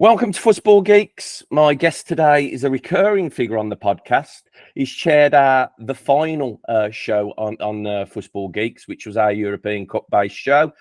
Welcome to Football Geeks. My guest today is a recurring figure on the podcast. He's chaired the final show on Football Geeks, which was our European Cup-based show.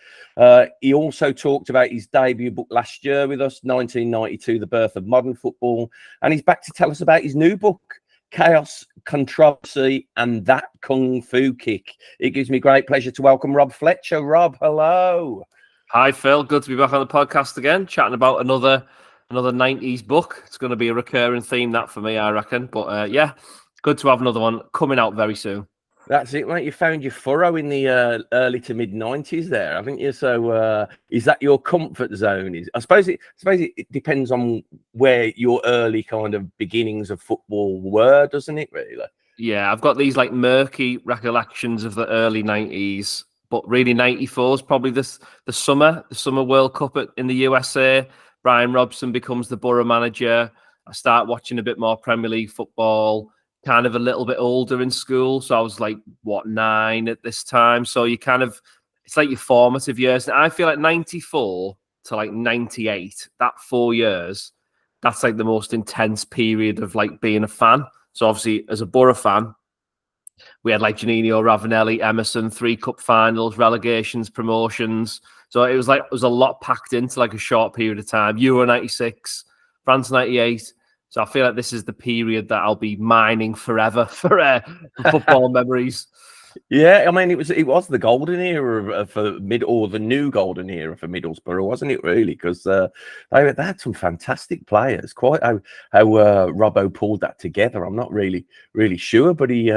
He also talked about his debut book last year with us, 1992, The Birth of Modern Football. And he's back to tell us about his new book, Chaos, Controversy, and That Kung Fu Kick. It gives me great pleasure to welcome Rob Fletcher. Rob, hello. Hi, Phil. Good to be back on the podcast again, chatting about another 90s book. It's going to be a recurring theme, that for me, I reckon. But yeah, good to have another one coming out very soon. That's it, mate. You found your furrow in the early to mid 90s there, haven't you? So is that your comfort zone? I suppose it depends on where your early kind of beginnings of football were, doesn't it, really? Yeah, I've got these like murky recollections of the early 90s, but really 94 is probably the summer World Cup in the USA. Brian Robson becomes the Borough manager. I start watching a bit more Premier League football, kind of a little bit older in school. So I was like, 9 at this time. So it's like your formative years. And I feel like 94 to like 98, that 4 years, that's like the most intense period of like being a fan. So obviously as a Borough fan, we had like Janino, Ravanelli, Emerson, 3 cup finals, relegations, promotions. So it was a lot packed into like a short period of time. Euro 96, France 98. So I feel like this is the period that I'll be mining forever for football memories. Yeah, I mean, it was the golden era the new golden era for Middlesbrough, wasn't it? Really, because they had some fantastic players. Quite how Robbo pulled that together, I'm not really sure, but he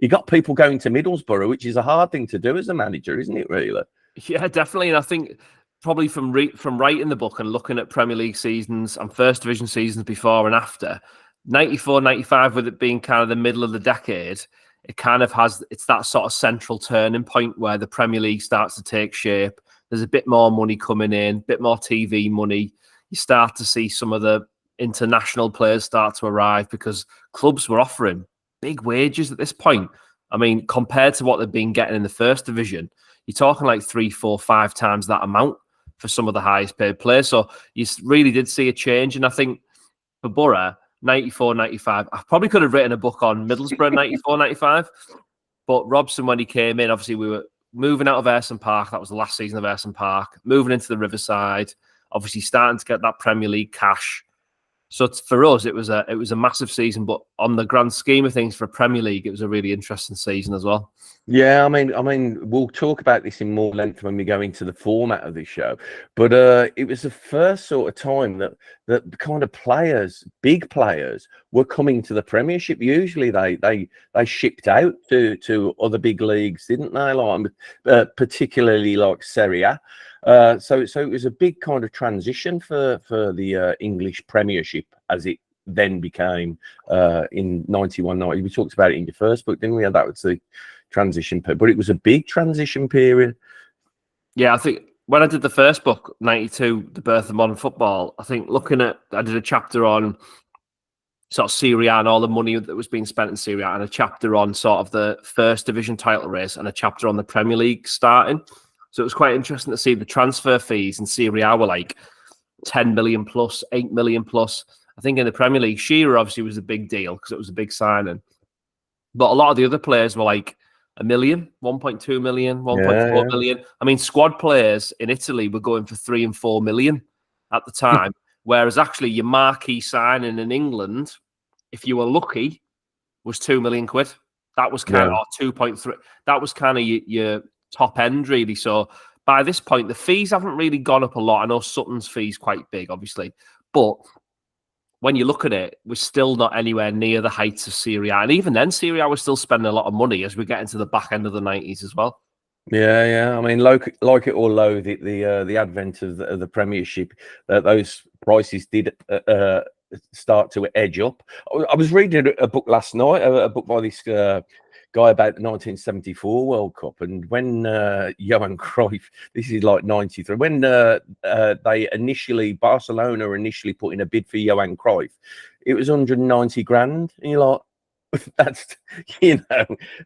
got people going to Middlesbrough, which is a hard thing to do as a manager, isn't it? Really? Yeah, definitely. And I think probably from writing the book and looking at Premier League seasons and First Division seasons before and after, 94, 95, with it being kind of the middle of the decade, it kind of it's that sort of central turning point where the Premier League starts to take shape. There's a bit more money coming in, a bit more TV money. You start to see some of the international players start to arrive because clubs were offering big wages at this point. I mean, compared to what they've been getting in the First Division, you're talking like 3, 4, 5 times that amount for some of the highest paid players. So you really did see a change. And I think for Borough, 94, 95, I probably could have written a book on Middlesbrough 94, 95. But Robson, when he came in, obviously we were moving out of Ayresome Park. That was the last season of Ayresome Park. Moving into the Riverside. Obviously starting to get that Premier League cash. So for us, it was a massive season, but on the grand scheme of things for Premier League, it was a really interesting season as well. Yeah, I mean, we'll talk about this in more length when we go into the format of this show. But it was the first sort of time that kind of players, big players, were coming to the Premiership. Usually, they shipped out to other big leagues, didn't they? Like particularly like Serie A. So it was a big kind of transition for the English Premiership as it then became in 91, 90. We talked about it in your first book, didn't we? And that was the transition period, but it was a big transition period. Yeah, I think when I did the first book, 92, The Birth of Modern Football, I think I did a chapter on sort of Serie A and all the money that was being spent in Serie A, and a chapter on sort of the First Division title race, and a chapter on the Premier League starting. So it was quite interesting to see the transfer fees in Serie A were like 10 million plus, 8 million plus. I think in the Premier League, Shearer obviously was a big deal because it was a big signing. But a lot of the other players were like 1 million, 1.2 million, 1.4 million. I mean, squad players in Italy were going for 3 and 4 million at the time. Whereas actually your marquee signing in England, if you were lucky, was 2 million quid. That was kind of 2.3. That was kind of your top end, really. So by this point, the fees haven't really gone up a lot. I know Sutton's fees quite big, obviously. But when you look at it, we're still not anywhere near the heights of Serie A. And even then, Serie A was still spending a lot of money as we get into the back end of the 90s as well. Yeah. I mean, like it or loathe it, the advent of the Premiership, those prices did start to edge up. I was reading a book last night, a book by this guy about the 1974 World Cup, and when Johan Cruyff, this is like 93, when Barcelona initially put in a bid for Johan Cruyff, it was 190 grand, and you're like, that's,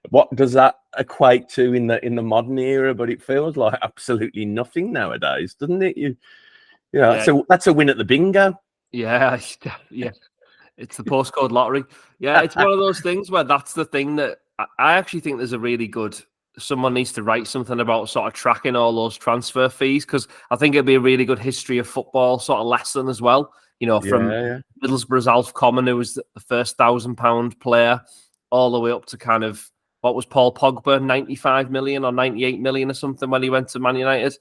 what does that equate to in the modern era? But it feels like absolutely nothing nowadays, doesn't it? That's a win at the bingo. Yeah, yeah. It's the postcode lottery. Yeah, it's one of those things where that's the thing that I actually think there's a really good. Someone needs to write something about sort of tracking all those transfer fees, because I think it'd be a really good history of football sort of lesson as well. You know, from Middlesbrough's Alf Common, who was the first £1,000 player, all the way up to kind of what was Paul Pogba, 95 million or 98 million or something when he went to Man United.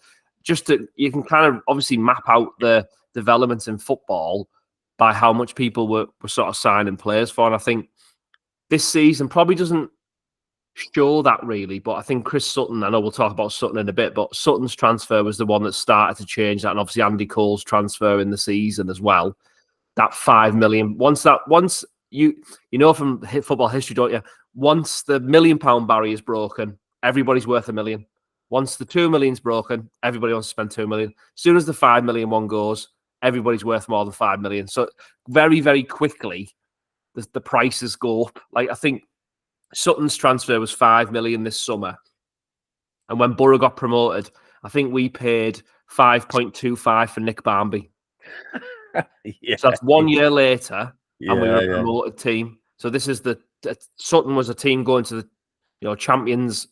You can kind of obviously map out the developments in football by how much people were sort of signing players for. And I think this season probably doesn't show that really, but I think Chris Sutton, I know we'll talk about Sutton in a bit, but Sutton's transfer was the one that started to change that. And obviously Andy Cole's transfer in the season as well. That 5 million, once you know from football history, don't you? Once the £1 million barrier is broken, everybody's worth £1 million. Once the 2 million's broken, everybody wants to spend 2 million. As soon as the 5 million one goes, everybody's worth more than 5 million. So very, very quickly, the prices go up. Like I think Sutton's transfer was 5 million this summer. And when Borough got promoted, I think we paid 5.25 for Nick Barmby. So that's 1 year later, and we were a promoted team. So this is Sutton was a team going to the champions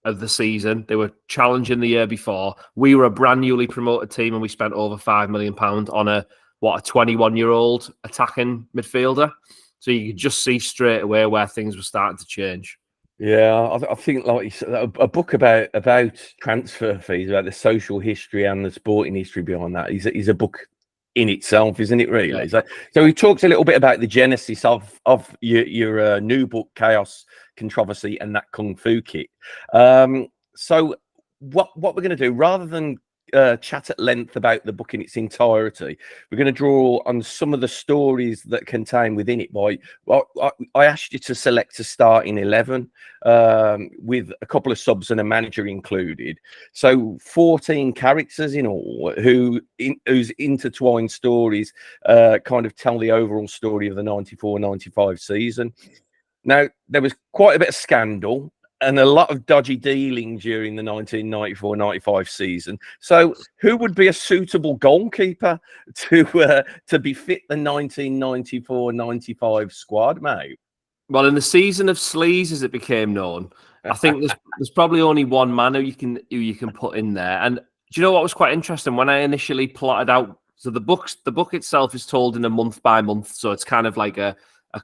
of the season. They were challenging the year before. We were a brand newly promoted team, and we spent over £5 million on a 21-year-old attacking midfielder. So you could just see straight away where things were starting to change. Yeah, I think like you said, a book about transfer fees, about the social history and the sporting history behind that is a book in itself, isn't it? Really. Yeah. So he talks a little bit about the genesis of your new book, Chaos, Controversy, and That Kung Fu Kit. So what we're going to do, rather than chat at length about the book in its entirety, we're going to draw on some of the stories that contain within it. I asked you to select a starting 11 with a couple of subs and a manager included, so 14 characters in all whose intertwined stories kind of tell the overall story of the 94-95 season. Now, there was quite a bit of scandal and a lot of dodgy dealing during the 1994-95 season. So who would be a suitable goalkeeper to befit the 1994-95 squad, mate? Well, in the season of sleaze, as it became known, I think there's probably only one man who you can put in there. And do you know what was quite interesting? When I initially plotted out, so the book itself is told in a month by month, so it's kind of like a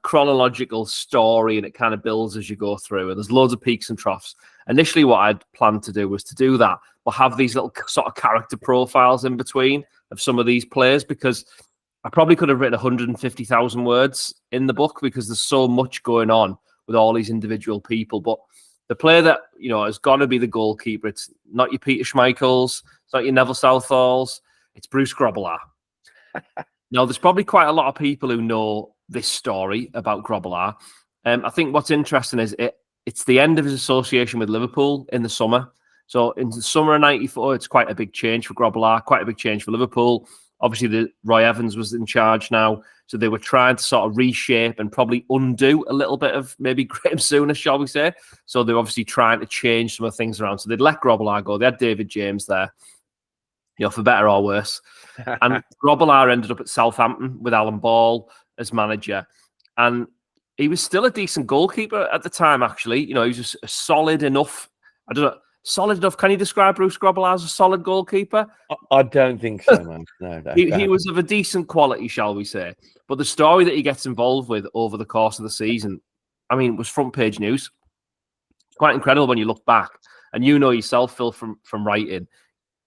chronological story, and it kind of builds as you go through, and there's loads of peaks and troughs. Initially, what I'd planned to do was to do that, but have these little sort of character profiles in between of some of these players, because I probably could have written 150,000 words in the book, because there's so much going on with all these individual people. But the player that, has got to be the goalkeeper. It's not your Peter Schmeichels, it's not your Neville Southall's, it's Bruce Grobbelaar. Now, there's probably quite a lot of people who know this story about Grobbelaar. I think what's interesting is it's the end of his association with Liverpool in the summer. So in the summer of 94, it's quite a big change for Grobbelaar, quite a big change for Liverpool. Obviously, Roy Evans was in charge now, so they were trying to sort of reshape and probably undo a little bit of maybe Graham Souness, shall we say. So they're obviously trying to change some of the things around. So they'd let Grobbelaar go. They had David James there, for better or worse. And Grobbelaar ended up at Southampton with Alan Ball as manager. And he was still a decent goalkeeper at the time, actually. He was just solid enough. I don't know. Solid enough. Can you describe Bruce Grobbelaar as a solid goalkeeper? I don't think so, man. No. He was of a decent quality, shall we say. But the story that he gets involved with over the course of the season, was front page news. It's quite incredible when you look back. And you know yourself, Phil, from writing.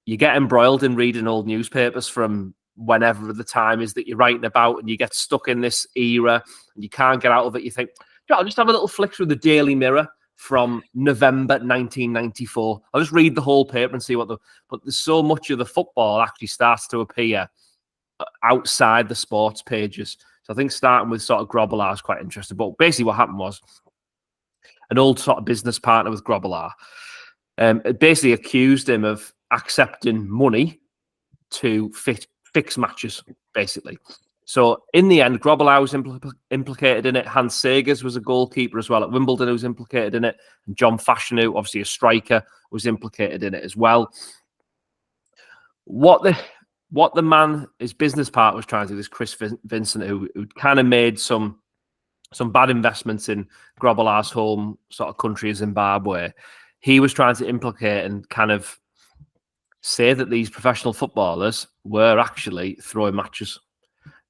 You get embroiled in reading old newspapers from whenever the time is that you're writing about, and you get stuck in this era and you can't get out of it. You think, I'll just have a little flick through the Daily Mirror from November 1994. I'll just read the whole paper and see but there's so much of the football actually starts to appear outside the sports pages. So I think starting with sort of Grobbelaar is quite interesting. But basically what happened was an old sort of business partner with Grobbelaar basically accused him of accepting money to fix matches, basically. So in the end, Grobbelaar was implicated in it. Hans Segers was a goalkeeper as well at Wimbledon who was implicated in it. And John Fashanu, obviously a striker, was implicated in it as well. What his business partner was trying to do, this Chris Vincent, who kind of made some bad investments in Grobbelaar's home sort of country of Zimbabwe. He was trying to implicate and kind of say that these professional footballers were actually throwing matches.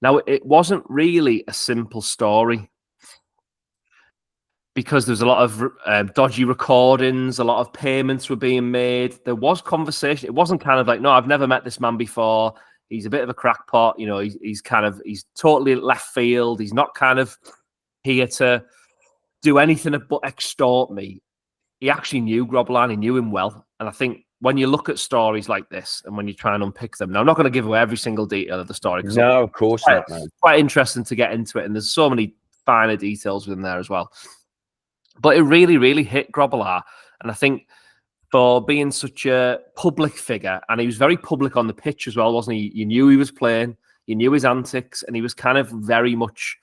Now, it wasn't really a simple story because there's a lot of dodgy recordings, a lot of payments were being made. There was conversation. It wasn't kind of like, no, I've never met this man before. He's a bit of a crackpot. You know, he's totally left field. He's not kind of here to do anything but extort me. He actually knew Grobbelaar. He knew him well. And I think when you look at stories like this and when you try and unpick them, now I'm not going to give away every single detail of the story. No, of course not. It's quite interesting to get into it. And there's so many finer details within there as well. But it really, really hit Grobbelaar. And I think for being such a public figure, and he was very public on the pitch as well, wasn't he? You knew he was playing, you knew his antics, and he was kind of very much,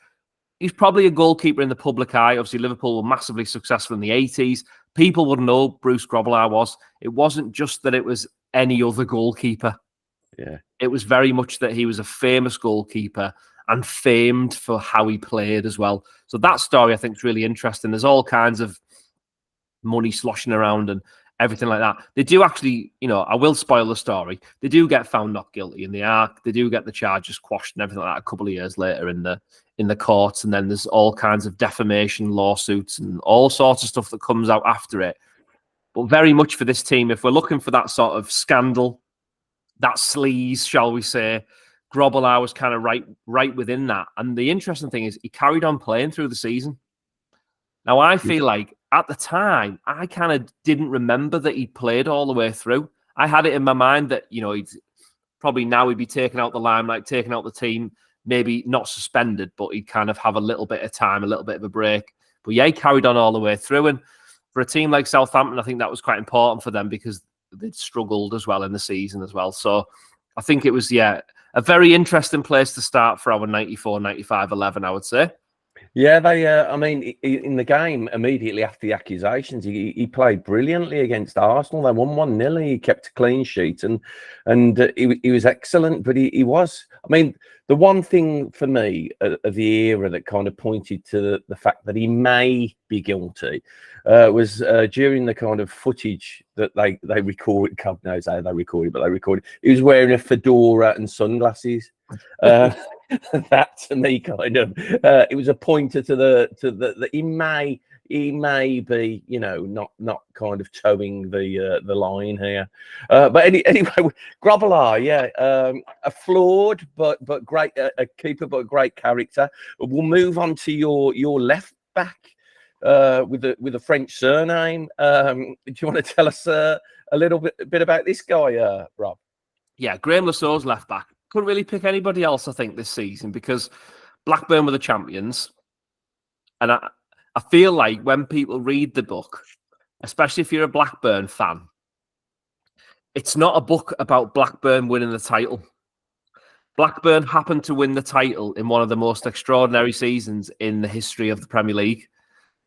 he's probably a goalkeeper in the public eye. Obviously, Liverpool were massively successful in the 80s. People would know Bruce Grobbelaar was. It wasn't just that it was any other goalkeeper. Yeah. It was very much that he was a famous goalkeeper and famed for how he played as well. So that story, I think, is really interesting. There's all kinds of money sloshing around and everything like that. They do actually, you know, I will spoil the story. They do get found not guilty in the arc. They do get the charges quashed and everything like that a couple of years later in the courts. And then there's all kinds of defamation lawsuits and all sorts of stuff that comes out after it. But very much for this team, if we're looking for that sort of scandal, that sleaze, shall we say, Grobbelaar was kind of right within that. And the interesting thing is he carried on playing through the season. Now, I feel like at the time, I kind of didn't remember that he played all the way through. I had it in my mind that, you know, he'd be taken out the limelight, taken out the team, maybe not suspended, but he'd kind of have a little bit of time, a little bit of a break. But yeah, he carried on all the way through. And for a team like Southampton, I think that was quite important for them because they'd struggled as well in the season as well. So I think it was, a very interesting place to start for our 94-95-11, I would say. Yeah, they. I mean, in the game immediately after the accusations, he played brilliantly against Arsenal. They won 1-0. He kept a clean sheet, and he was excellent. But he was. I mean, the one thing for me of the era that kind of pointed to the fact that he may be guilty was during the kind of footage that they recorded. God knows how they recorded, but they recorded. He was wearing a fedora and sunglasses. That to me kind of it was a pointer to the he may be, you know, not kind of towing the line here, but anyway, Grobbelaar, a flawed but great a keeper, but great character. We'll move on to your left back with a French surname. Do you want to tell us a little bit about this guy, Rob? Yeah, Graham Lassau's left back. Couldn't really pick anybody else, I think, this season because Blackburn were the champions. And I feel like when people read the book, especially if you're a Blackburn fan, it's not a book about Blackburn winning the title. Blackburn happened to win the title in one of the most extraordinary seasons in the history of the Premier League,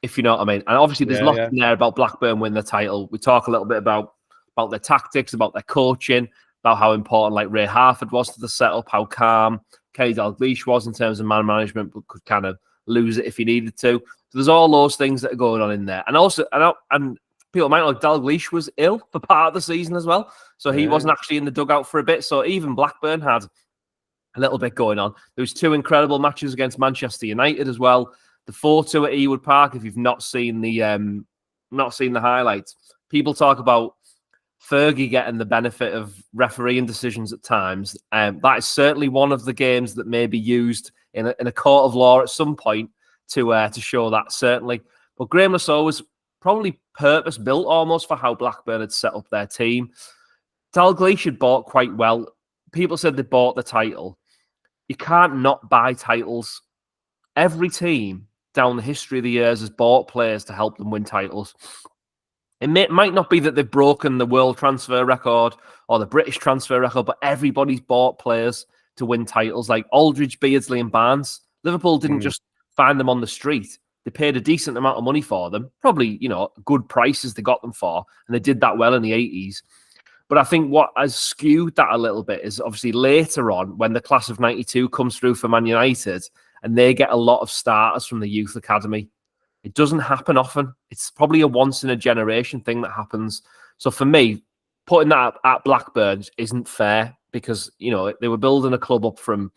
if you know what I mean. And obviously there's lots in there about Blackburn winning the title. We talk a little bit about their tactics, about their coaching, about how important like Ray Harford was to the setup, how calm Kenny Dalglish was in terms of man management, but could kind of lose it if he needed to. So there's all those things that are going on in there. And also, and people might know like Dalglish was ill for part of the season as well. So he wasn't actually in the dugout for a bit. So even Blackburn had a little bit going on. There was 2 incredible matches against Manchester United as well. The 4-2 at Ewood Park, if you've not seen the highlights, people talk about Fergie getting the benefit of refereeing decisions at times. That is certainly one of the games that may be used in a court of law at some point to show that, certainly. But Graham Lassau was probably purpose-built almost for how Blackburn had set up their team. Dalglish had bought quite well. People said they bought the title. You can't not buy titles. Every team down the history of the years has bought players to help them win titles. It might not be that they've broken the world transfer record or the British transfer record, but everybody's bought players to win titles like Aldridge, Beardsley and Barnes. Liverpool didn't just find them on the street. They paid a decent amount of money for them, probably, you know, good prices they got them for, and they did that well in the 80s. But I think what has skewed that a little bit is obviously later on when the class of 92 comes through for Man United and they get a lot of starters from the youth academy. It doesn't happen often. It's probably a once in a generation thing that happens. So for me, putting that at Blackburn isn't fair because, you know, they were building a club up from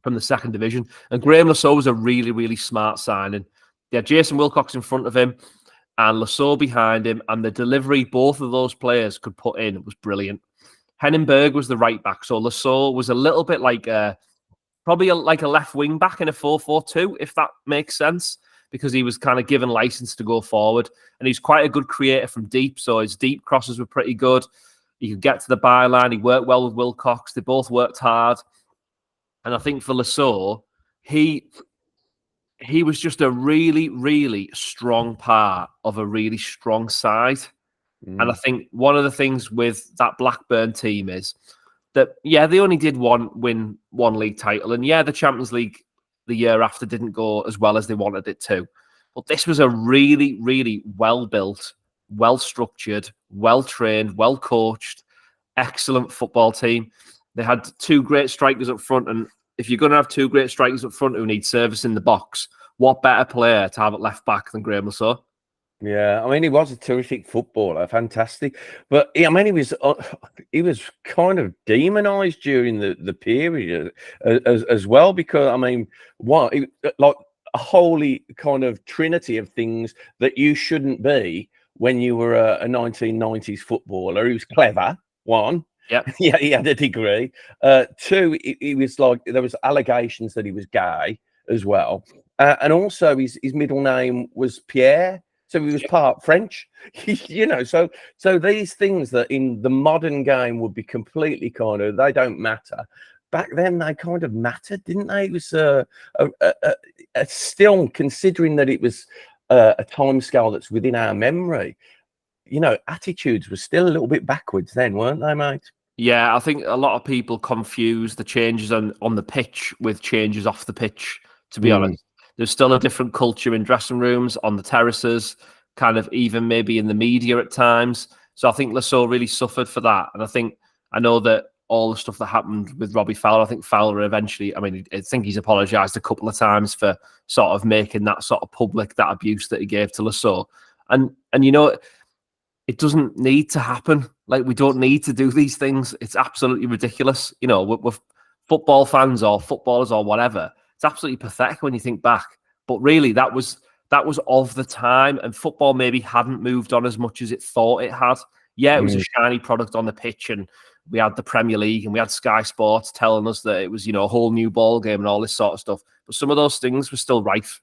the second division. And Graham Lasso was a really, really smart signing. They had Jason Wilcox in front of him and Lasso behind him, and the delivery both of those players could put in was brilliant. Hennenberg was the right back, so Lasso was a little bit like like a left wing back in a 4-4-2, if that makes sense, because he was kind of given license to go forward, and he's quite a good creator from deep, so his deep crosses were pretty good. He could get to the byline. He worked well with Wilcox. They both worked hard, and I think for Lasso, he was just a really, really strong part of a really strong side. And I think one of the things with that Blackburn team is that, yeah, they only did win one league title. And yeah, the Champions League the year after didn't go as well as they wanted it to. But this was a really, really well-built, well-structured, well-trained, well-coached, excellent football team. They had two great strikers up front, and if you're going to have two great strikers up front who need service in the box, what better player to have at left back than Graham Lasso? Yeah, I mean, he was a terrific footballer, fantastic. But I mean, he was kind of demonised during the period as well, because I mean, like a holy kind of trinity of things that you shouldn't be when you were a 1990s footballer. He was clever, one. Yeah, yeah, he had a degree. Two, he was like, there was allegations that he was gay as well, and also his middle name was Pierre, so he was part French. You know, so these things that in the modern game would be completely kind of, they don't matter. Back then, they kind of mattered, didn't they? It was still, considering that it was a time scale that's within our memory. You know, attitudes were still a little bit backwards then, weren't they, mate? Yeah, I think a lot of people confuse the changes on the pitch with changes off the pitch, to be honest. There's still a different culture in dressing rooms, on the terraces, kind of even maybe in the media at times. So I think Lasso really suffered for that. And I know that all the stuff that happened with Robbie Fowler, I think Fowler eventually, I mean, I think he's apologised a couple of times for sort of making that sort of public, that abuse that he gave to Lasso. And you know, it doesn't need to happen. Like, we don't need to do these things. It's absolutely ridiculous. You know, with football fans or footballers or whatever, it's absolutely pathetic when you think back. But really, that was of the time, and football maybe hadn't moved on as much as it thought it had. Yeah, it was a shiny product on the pitch, and we had the Premier League and we had Sky Sports telling us that it was, you know, a whole new ball game and all this sort of stuff. But some of those things were still rife,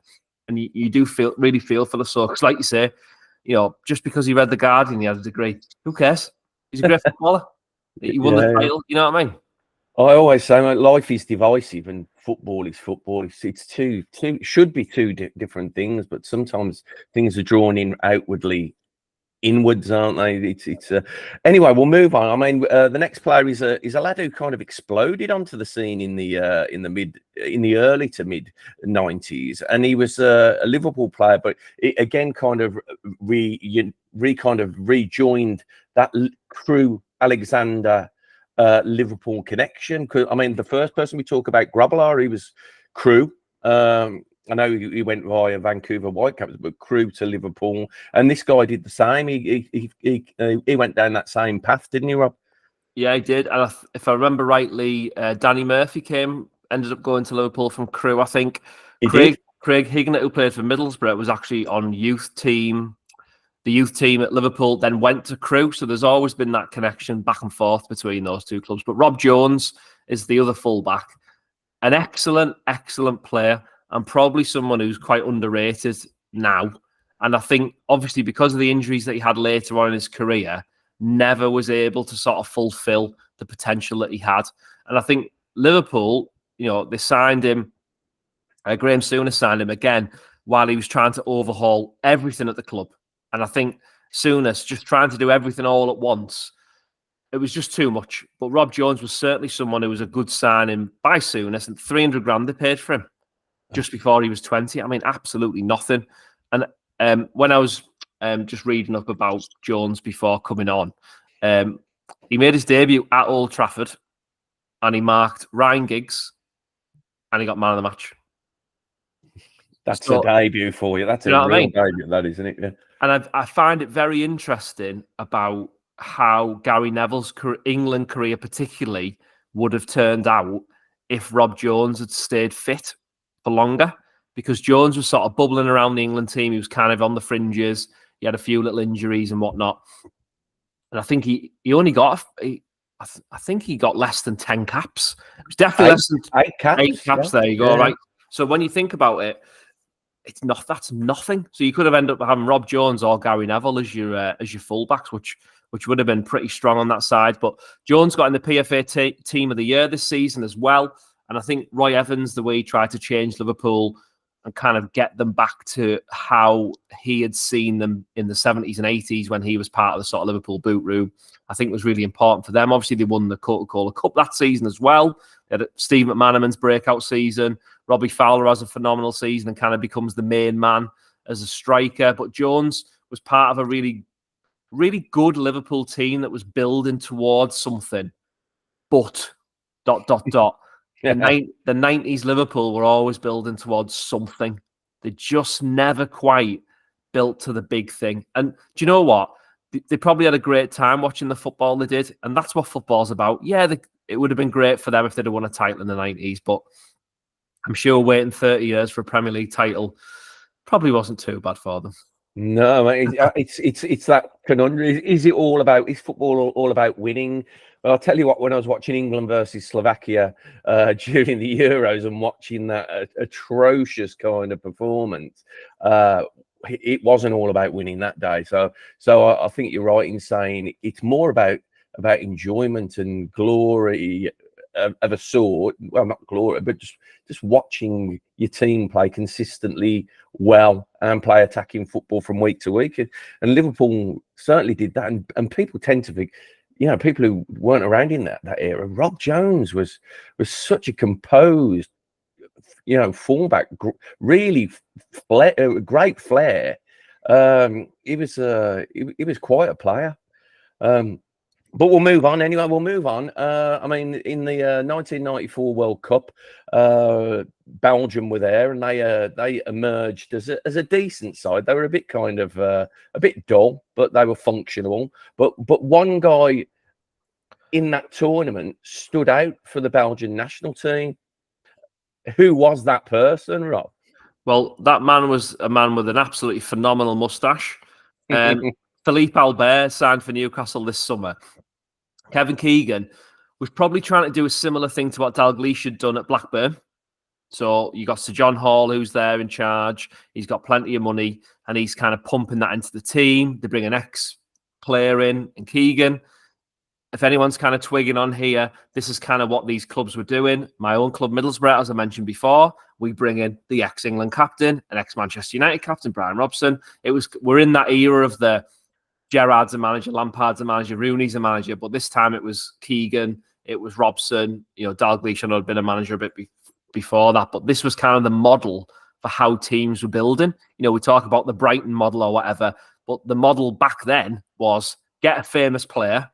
and you do really feel for the soul, because, like you say, you know, just because he read The Guardian, he had a degree. Who cares? He's a great footballer. He won the title. You know what I mean? I always say, like, life is divisive and football is football. It's two should be two different things, but sometimes things are drawn in outwardly inwards, aren't they? It's anyway, we'll move on. I mean, the next player is a lad who kind of exploded onto the scene in the early to mid 90s, and he was a Liverpool player, but it again kind of rejoined that Crew Alexander Liverpool connection. I mean, the first person we talk about, Grobbelaar, he was Crew. I know he went via Vancouver Whitecaps, but Crew to Liverpool, and this guy did the same. He went down that same path, didn't he, Rob? Yeah, he did. And if I remember rightly, Danny Murphy ended up going to Liverpool from Crew. I think Craig Hignett, who played for Middlesbrough, was actually on the youth team at Liverpool, then went to Crew. So there's always been that connection back and forth between those two clubs. But Rob Jones is the other fullback, an excellent player, and probably someone who's quite underrated now. And I think, obviously, because of the injuries that he had later on in his career, never was able to sort of fulfill the potential that he had. And I think Liverpool, you know, they signed him, Graham Souness signed him again while he was trying to overhaul everything at the club. And I think Souness just trying to do everything all at once, it was just too much. But Rob Jones was certainly someone who was a good signing by Souness, and 300 grand they paid for him just before he was 20. I mean, absolutely nothing. And when I was just reading up about Jones before coming on, He made his debut at Old Trafford, and he marked Ryan Giggs, and he got man of the match. That's a debut for you. That's a real debut, that, isn't it? Yeah. And I find it very interesting about how Gary Neville's England career particularly would have turned out if Rob Jones had stayed fit for longer, because Jones was sort of bubbling around the England team. He was kind of on the fringes. He had a few little injuries and whatnot. And I think he only got, I think he got less than 10 caps. It was definitely less than 8 caps. 8 caps, yeah. There you go, right? So when you think about it, that's nothing. So you could have ended up having Rob Jones or Gary Neville as your fullbacks, which would have been pretty strong on that side. But Jones got in the PFA Team of the Year this season as well. And I think Roy Evans, the way he tried to change Liverpool and kind of get them back to how he had seen them in the 70s and 80s when he was part of the sort of Liverpool boot room, I think was really important for them. Obviously, they won the Coca-Cola Cup that season as well. They had Steve McManaman's breakout season. Robbie Fowler has a phenomenal season and kind of becomes the main man as a striker. But Jones was part of a really, really good Liverpool team that was building towards something. But ... The 90s Liverpool were always building towards something. They just never quite built to the big thing. And do you know what? They probably had a great time watching the football they did. And that's what football's about. Yeah, it would have been great for them if they'd have won a title in the 90s. But I'm sure waiting 30 years for a Premier League title probably wasn't too bad for them. No, it's that conundrum. Is football all about winning? Well, I'll tell you what, when I was watching England versus Slovakia during the Euros and watching that atrocious kind of performance, it wasn't all about winning that day. So I think you're right in saying it's more about enjoyment and glory of a sort. Well, not glory, but just watching your team play consistently well and play attacking football from week to week. And Liverpool certainly did that. And people tend to think, people who weren't around in that era, Rob Jones was such a composed, fullback, really great flair. He was quite a player. But we'll move on anyway. We'll move on. I mean, in the 1994 World Cup, Belgium were there, and they emerged as a decent side. They were a bit kind of a bit dull, but they were functional. But one guy in that tournament stood out for the Belgian national team. Who was that person, Rob? Well, that man was a man with an absolutely phenomenal moustache. Philippe Albert signed for Newcastle this summer. Kevin Keegan was probably trying to do a similar thing to what Dalglish had done at Blackburn. So you got Sir John Hall, who's there in charge. He's got plenty of money, and he's kind of pumping that into the team. They bring an ex-player in Keegan. If anyone's kind of twigging on here, this is kind of what these clubs were doing. My own club, Middlesbrough, as I mentioned before, we bring in the ex-England captain, an ex-Manchester United captain, Brian Robson. We're in that era of the Gerrard's a manager, Lampard's a manager, Rooney's a manager, but this time it was Keegan, it was Robson. Dalglish had been a manager a bit before that, but this was kind of the model for how teams were building. We talk about the Brighton model or whatever, but the model back then was get a famous player,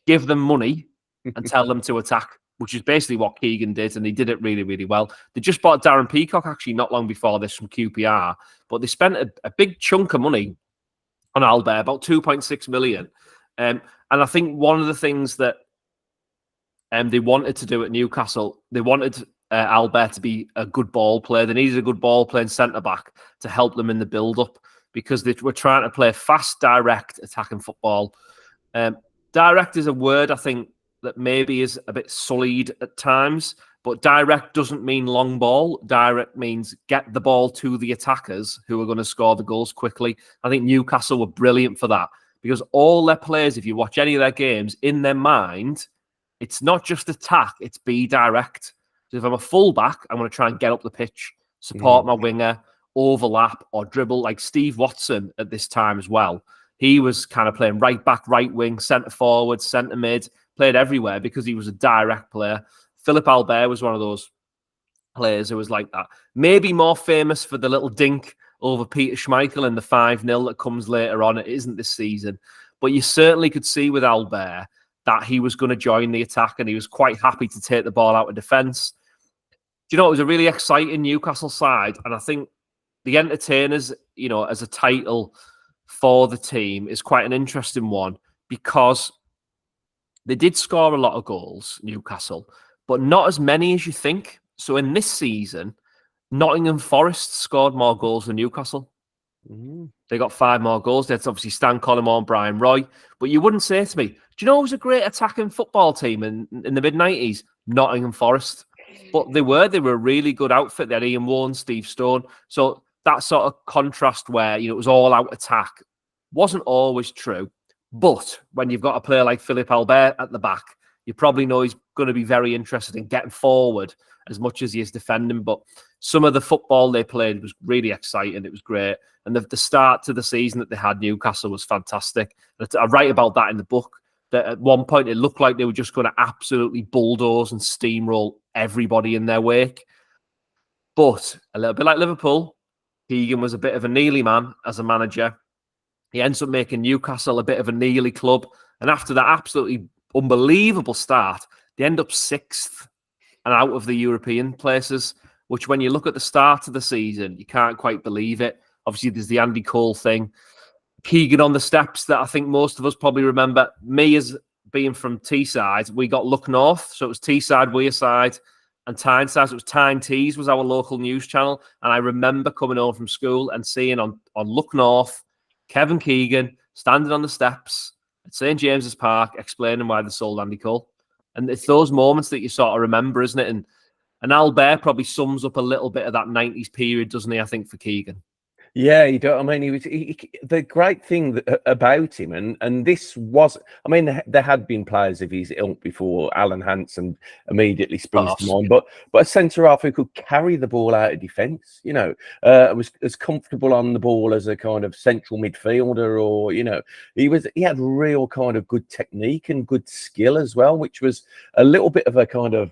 give them money, and tell them to attack, which is basically what Keegan did, and he did it really, really well. They just bought Darren Peacock actually not long before this from QPR, but they spent a big chunk of money on Albert, about 2.6 million. And I think one of the things that they wanted to do at Newcastle, they wanted Albert to be a good ball player. They needed a good ball playing centre-back to help them in the build-up because they were trying to play fast, direct, attacking football. Direct is a word, I think, that maybe is a bit sullied at times, but direct doesn't mean long ball. Direct means get the ball to the attackers who are going to score the goals quickly. I think Newcastle were brilliant for that because all their players, if you watch any of their games, in their mind, it's not just attack, it's be direct. So if I'm a fullback, I'm going to try and get up the pitch, support my winger, overlap or dribble like Steve Watson at this time as well. He was kind of playing right back, right wing, centre forward, centre mid, played everywhere because he was a direct player. Philippe Albert was one of those players who was like that. Maybe more famous for the little dink over Peter Schmeichel in the 5-0 that comes later on. It isn't this season. But you certainly could see with Albert that he was going to join the attack, and he was quite happy to take the ball out of defence. Do you know, it was a really exciting Newcastle side, and I think the Entertainers, you know, as a title for the team is quite an interesting one, because they did score a lot of goals, Newcastle, but not as many as you think. So in this season, Nottingham Forest scored more goals than Newcastle. They got 5 more goals. That's obviously Stan Collymore and Brian Roy. But you wouldn't say to me, do you know who was a great attacking football team in the mid-90s? Nottingham Forest. But they were a really good outfit. They had Ian Warren, Steve Stone. So that sort of contrast where, you know, it was all out attack wasn't always true. But when you've got a player like Philippe Albert at the back, you probably know he's going to be very interested in getting forward as much as he is defending. But some of the football they played was really exciting. It was great. And the start to the season that they had, Newcastle, was fantastic. I write about that in the book, that at one point it looked like they were just going to absolutely bulldoze and steamroll everybody in their wake. But a little bit like Liverpool, Keegan was a bit of a Neely man as a manager. He ends up making Newcastle a bit of a Neely club. And after that absolutely unbelievable start, they end up 6th and out of the European places, which when you look at the start of the season, you can't quite believe it. Obviously, there's the Andy Cole thing. Keegan on the steps that I think most of us probably remember. Me as being from Teesside, we got Look North. So it was Teesside, Wearside, and Tyneside. So it was Tyne Tees was our local news channel. And I remember coming home from school and seeing on Look North, Kevin Keegan standing on the steps at St. James's Park explaining why they sold Andy Cole. And it's those moments that you sort of remember, isn't it? And Albert probably sums up a little bit of that 90s period, doesn't he, I think, for Keegan? Yeah, he don't. I mean, the great thing about him, and this was, I mean, there had been players of his ilk before. Alan Hansen immediately springs to mind, but a centre half who could carry the ball out of defence, you know, was as comfortable on the ball as a kind of central midfielder, or you know, he had real kind of good technique and good skill as well, which was a little bit of a kind of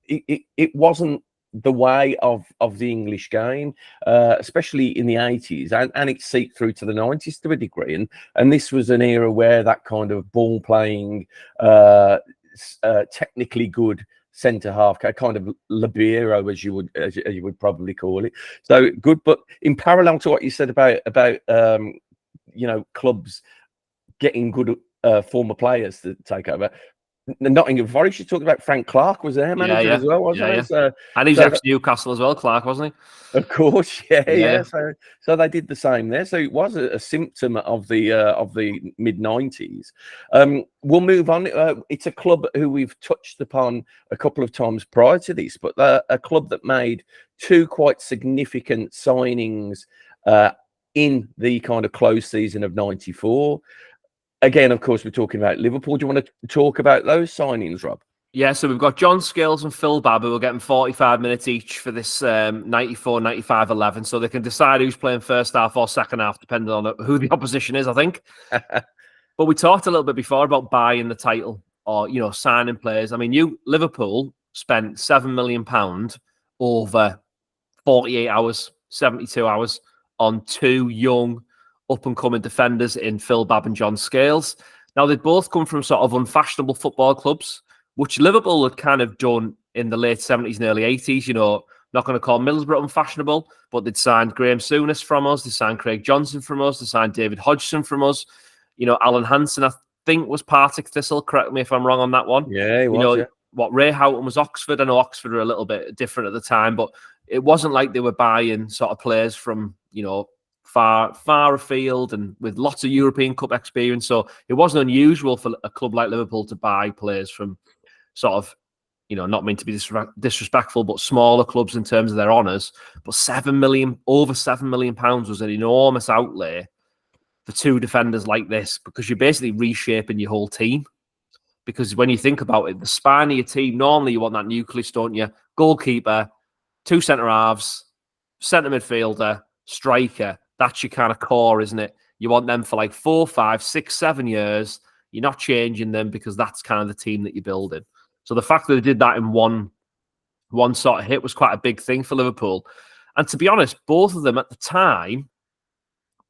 it wasn't the way of the English game, especially in the 80s, and it seeped through to the 90s to a degree. And this was an era where that kind of ball playing, technically good centre half, kind of libero, as you would probably call it. So good, but in parallel to what you said about you know, clubs getting good former players to take over. Nottingham Forest, you talked about Frank Clark was their manager as well, wasn't he? So, and he was ex-Newcastle as well, Clark, wasn't he? Of course, yeah. So they did the same there. So it was a symptom of the mid-90s. We'll move on. It's a club who we've touched upon a couple of times prior to this, but a club that made 2 quite significant signings in the kind of close season of 94. Again, of course, we're talking about Liverpool. Do you want to talk about those signings, Rob? Yeah, so we've got John Scales and Phil Babb, who are getting 45 minutes each for this 94-95-11, so they can decide who's playing first half or second half, depending on who the opposition is, I think. But we talked a little bit before about buying the title or, you know, signing players. I mean, Liverpool spent £7 million over 48 hours, 72 hours on 2 young up-and-coming defenders in Phil Babb and John Scales. Now, they'd both come from sort of unfashionable football clubs, which Liverpool had kind of done in the late 70s and early 80s. You know, not going to call Middlesbrough unfashionable, but they'd signed Graham Souness from us, they signed Craig Johnson from us, they signed David Hodgson from us. You know, Alan Hansen, I think, was Partick Thistle. Correct me if I'm wrong on that one. Yeah, he was, What Ray Houghton was Oxford. I know Oxford were a little bit different at the time, but it wasn't like they were buying sort of players from, you know, far afield and with lots of European Cup experience. So it wasn't unusual for a club like Liverpool to buy players from sort of, you know, not meant to be disrespectful, but smaller clubs in terms of their honours. But over £7 million was an enormous outlay for 2 defenders like this, because you're basically reshaping your whole team. Because when you think about it, the spine of your team, normally you want that nucleus, don't you? Goalkeeper, 2 centre halves, centre midfielder, striker. That's your kind of core, isn't it? You want them for like 4, 5, 6, 7 years. You're not changing them because that's kind of the team that you're building. So the fact that they did that in one sort of hit was quite a big thing for Liverpool. And to be honest, both of them at the time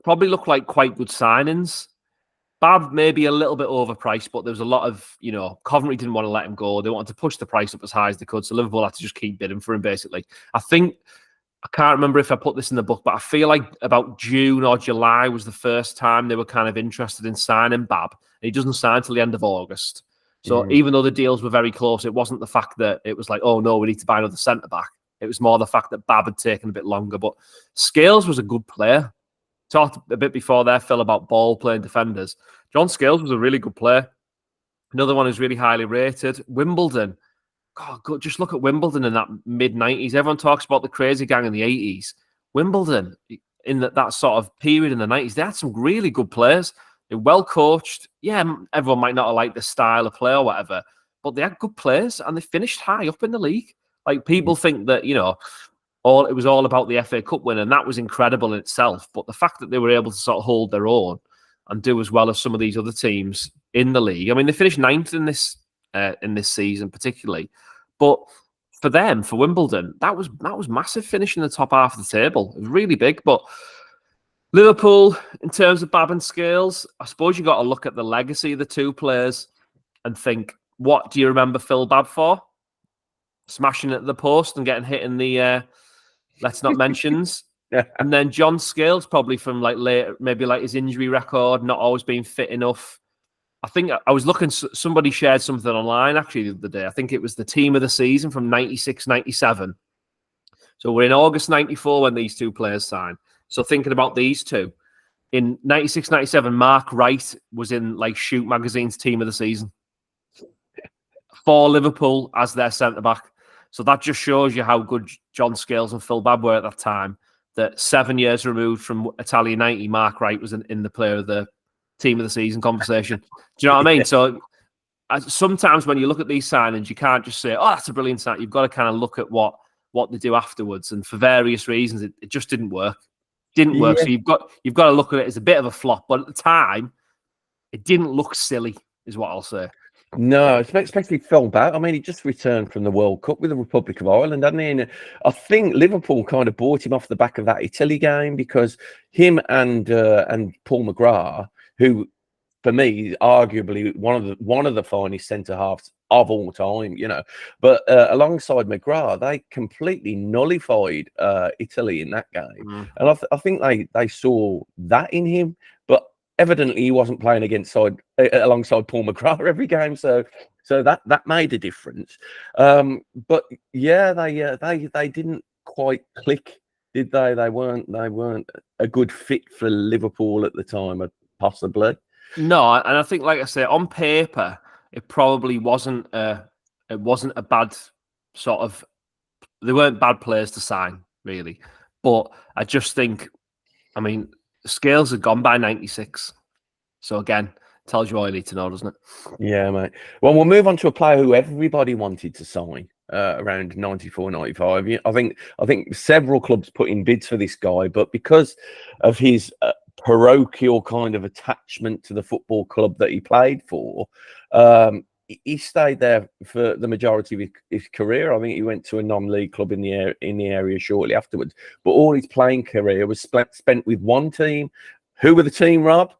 probably looked like quite good signings. Bab maybe a little bit overpriced, but there was a lot of, Coventry didn't want to let him go. They wanted to push the price up as high as they could. So Liverpool had to just keep bidding for him, basically. I can't remember if I put this in the book, but I feel like about June or July was the first time they were kind of interested in signing Bab. And he doesn't sign till the end of August. So even though the deals were very close, it wasn't the fact that it was like, oh no, we need to buy another centre-back. It was more the fact that Bab had taken a bit longer. But Scales was a good player. Talked a bit before there, Phil, about ball-playing defenders. John Scales was a really good player. Another one who's really highly rated. Wimbledon. God, just look at Wimbledon in that mid-90s. Everyone talks about the crazy gang in the 80s. Wimbledon, in that sort of period in the 90s, they had some really good players. They're well coached. Yeah, everyone might not have liked the style of play or whatever, but they had good players and they finished high up in the league. Like, people think that, it was all about the FA Cup win, and that was incredible in itself. But the fact that they were able to sort of hold their own and do as well as some of these other teams in the league. I mean, they finished ninth in this season, particularly. But for them, for Wimbledon, that was massive, finishing the top half of the table. It was really big. But Liverpool, in terms of Bab and Scales, I suppose you got to look at the legacy of the two players and think, what do you remember Phil Bab for? Smashing at the post and getting hit in the let's not mentions. And then John Scales, probably from like later, maybe like his injury record, not always being fit enough. I think I was looking, somebody shared something online actually the other day. I think it was the team of the season from 96, 97. So we're in August 94 when these two players signed. So thinking about these two, in 96, 97, Mark Wright was in like Shoot Magazine's team of the season for Liverpool as their centre-back. So that just shows you how good John Scales and Phil Bab were at that time, that 7 years removed from Italian 90, Mark Wright was in the player of the team of the season conversation. Do you know what I mean? So sometimes when you look at these signings, you can't just say, oh, that's a brilliant sign. You've got to kind of look at what they do afterwards. And for various reasons, it just didn't work. Didn't work. So you've got to look at it as a bit of a flop. But at the time, it didn't look silly, is what I'll say. No, especially Phil Bab. I mean, he just returned from the World Cup with the Republic of Ireland, hadn't he? And I think Liverpool kind of bought him off the back of that Italy game, because him and Paul McGrath, who for me is arguably one of the finest centre halves of all time, but alongside McGrath, they completely nullified Italy in that game, and I think they saw that in him, but evidently he wasn't playing alongside Paul McGrath every game, so that made a difference. But yeah, they didn't quite click, did they? They weren't a good fit for Liverpool at the time, possibly. No, and I think, like I say, on paper, it probably wasn't a bad sort of. They weren't bad players to sign, really, but I just think, I mean, Scales had gone by 96. So again, tells you all you need to know, doesn't it? Yeah, mate. Well, we'll move on to a player who everybody wanted to sign around 94, 95. I think several clubs put in bids for this guy, but because of his parochial kind of attachment to the football club that he played for, he stayed there for the majority of his career. I think he went to a non-league club in the area shortly afterwards. But all his playing career was spent with one team. Who were the team, Rob?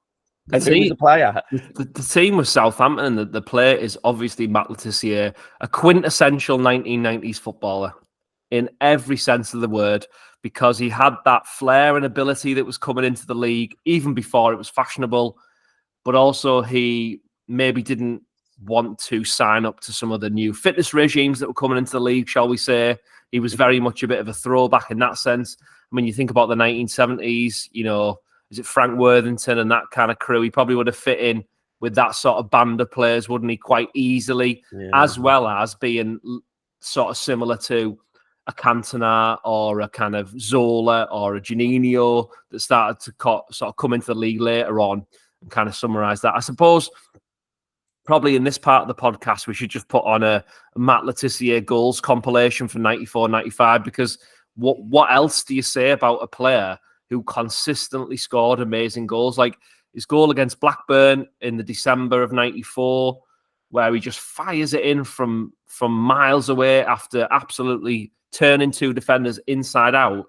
And who was the player? The team was Southampton, and the player is obviously Matt Le Tissier, a quintessential 1990s footballer in every sense of the word, because he had that flair and ability that was coming into the league even before it was fashionable, but also he maybe didn't want to sign up to some of the new fitness regimes that were coming into the league, shall we say. He was very much a bit of a throwback in that sense. I mean, you think about the 1970s, is it Frank Worthington and that kind of crew? He probably would have fit in with that sort of band of players, wouldn't he, quite easily, as well as being sort of similar to a Cantona or a kind of Zola or a Juninho that started to sort of come into the league later on, and kind of summarise that. I suppose probably in this part of the podcast, we should just put on a Matt Le Tissier goals compilation for 94, 95, because what else do you say about a player who consistently scored amazing goals? Like his goal against Blackburn in the December of 94, where he just fires it in from miles away after absolutely turning two defenders inside out,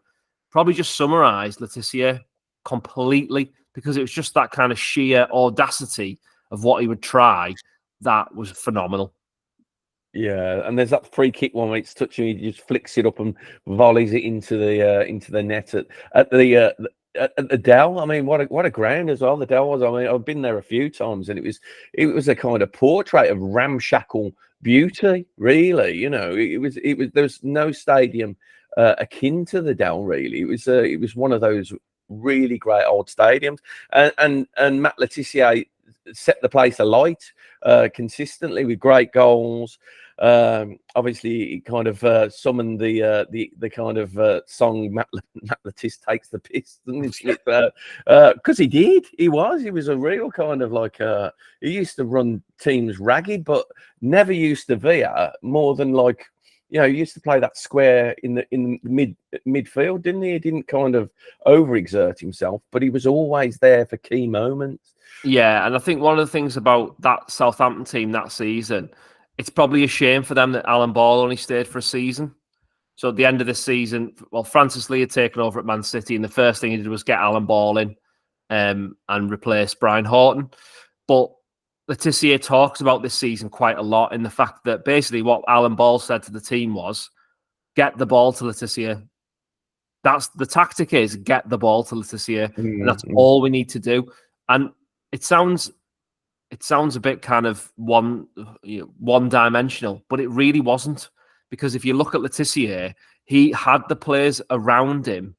probably just summarised Le Tissier completely. because it was just that kind of sheer audacity of what he would try that was phenomenal. Yeah, and there's that free kick one where it's touching, he just flicks it up and volleys it into the net at the Dell. I mean, what a ground as well. The Dell was. I mean, I've been there a few times, and it was a kind of portrait of ramshackle beauty. Really, it was. There's no stadium akin to the Dell. Really, it was one of those really great old stadiums, and Matt Letizia set the place alight consistently with great goals. Obviously, it kind of summoned the kind of song Matt Letizia takes the piss, because he did. He was a real kind of like he used to run teams ragged, but never used to veer more than like. He used to play that square in the midfield, didn't he? He didn't kind of overexert himself, but he was always there for key moments. Yeah, and I think one of the things about that Southampton team that season, it's probably a shame for them that Alan Ball only stayed for a season. So at the end of the season, well, Francis Lee had taken over at Man City, and the first thing he did was get Alan Ball in and replace Brian Horton. But Letizia talks about this season quite a lot in the fact that basically what Alan Ball said to the team was, get the ball to Letizia. That's the tactic, is get the ball to Letizia. And that's all we need to do. And it sounds a bit kind of one-dimensional, but it really wasn't. Because if you look at Letizia, he had the players around him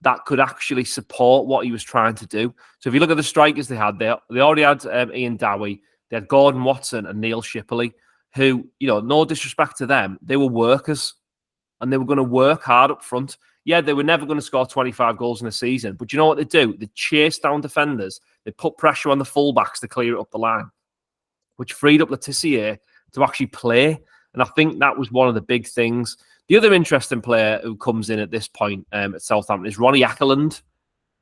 that could actually support what he was trying to do. So if you look at the strikers they had, they already had Ian Dowie, they had Gordon Watson and Neil Shipley, who, no disrespect to them, they were workers and they were going to work hard up front. Yeah, they were never going to score 25 goals in a season, but you know what they do? They chase down defenders, they put pressure on the fullbacks to clear it up the line, which freed up Letizia to actually play. And I think that was one of the big things. The other interesting player who comes in at this point at Southampton is Ronnie Akerlund,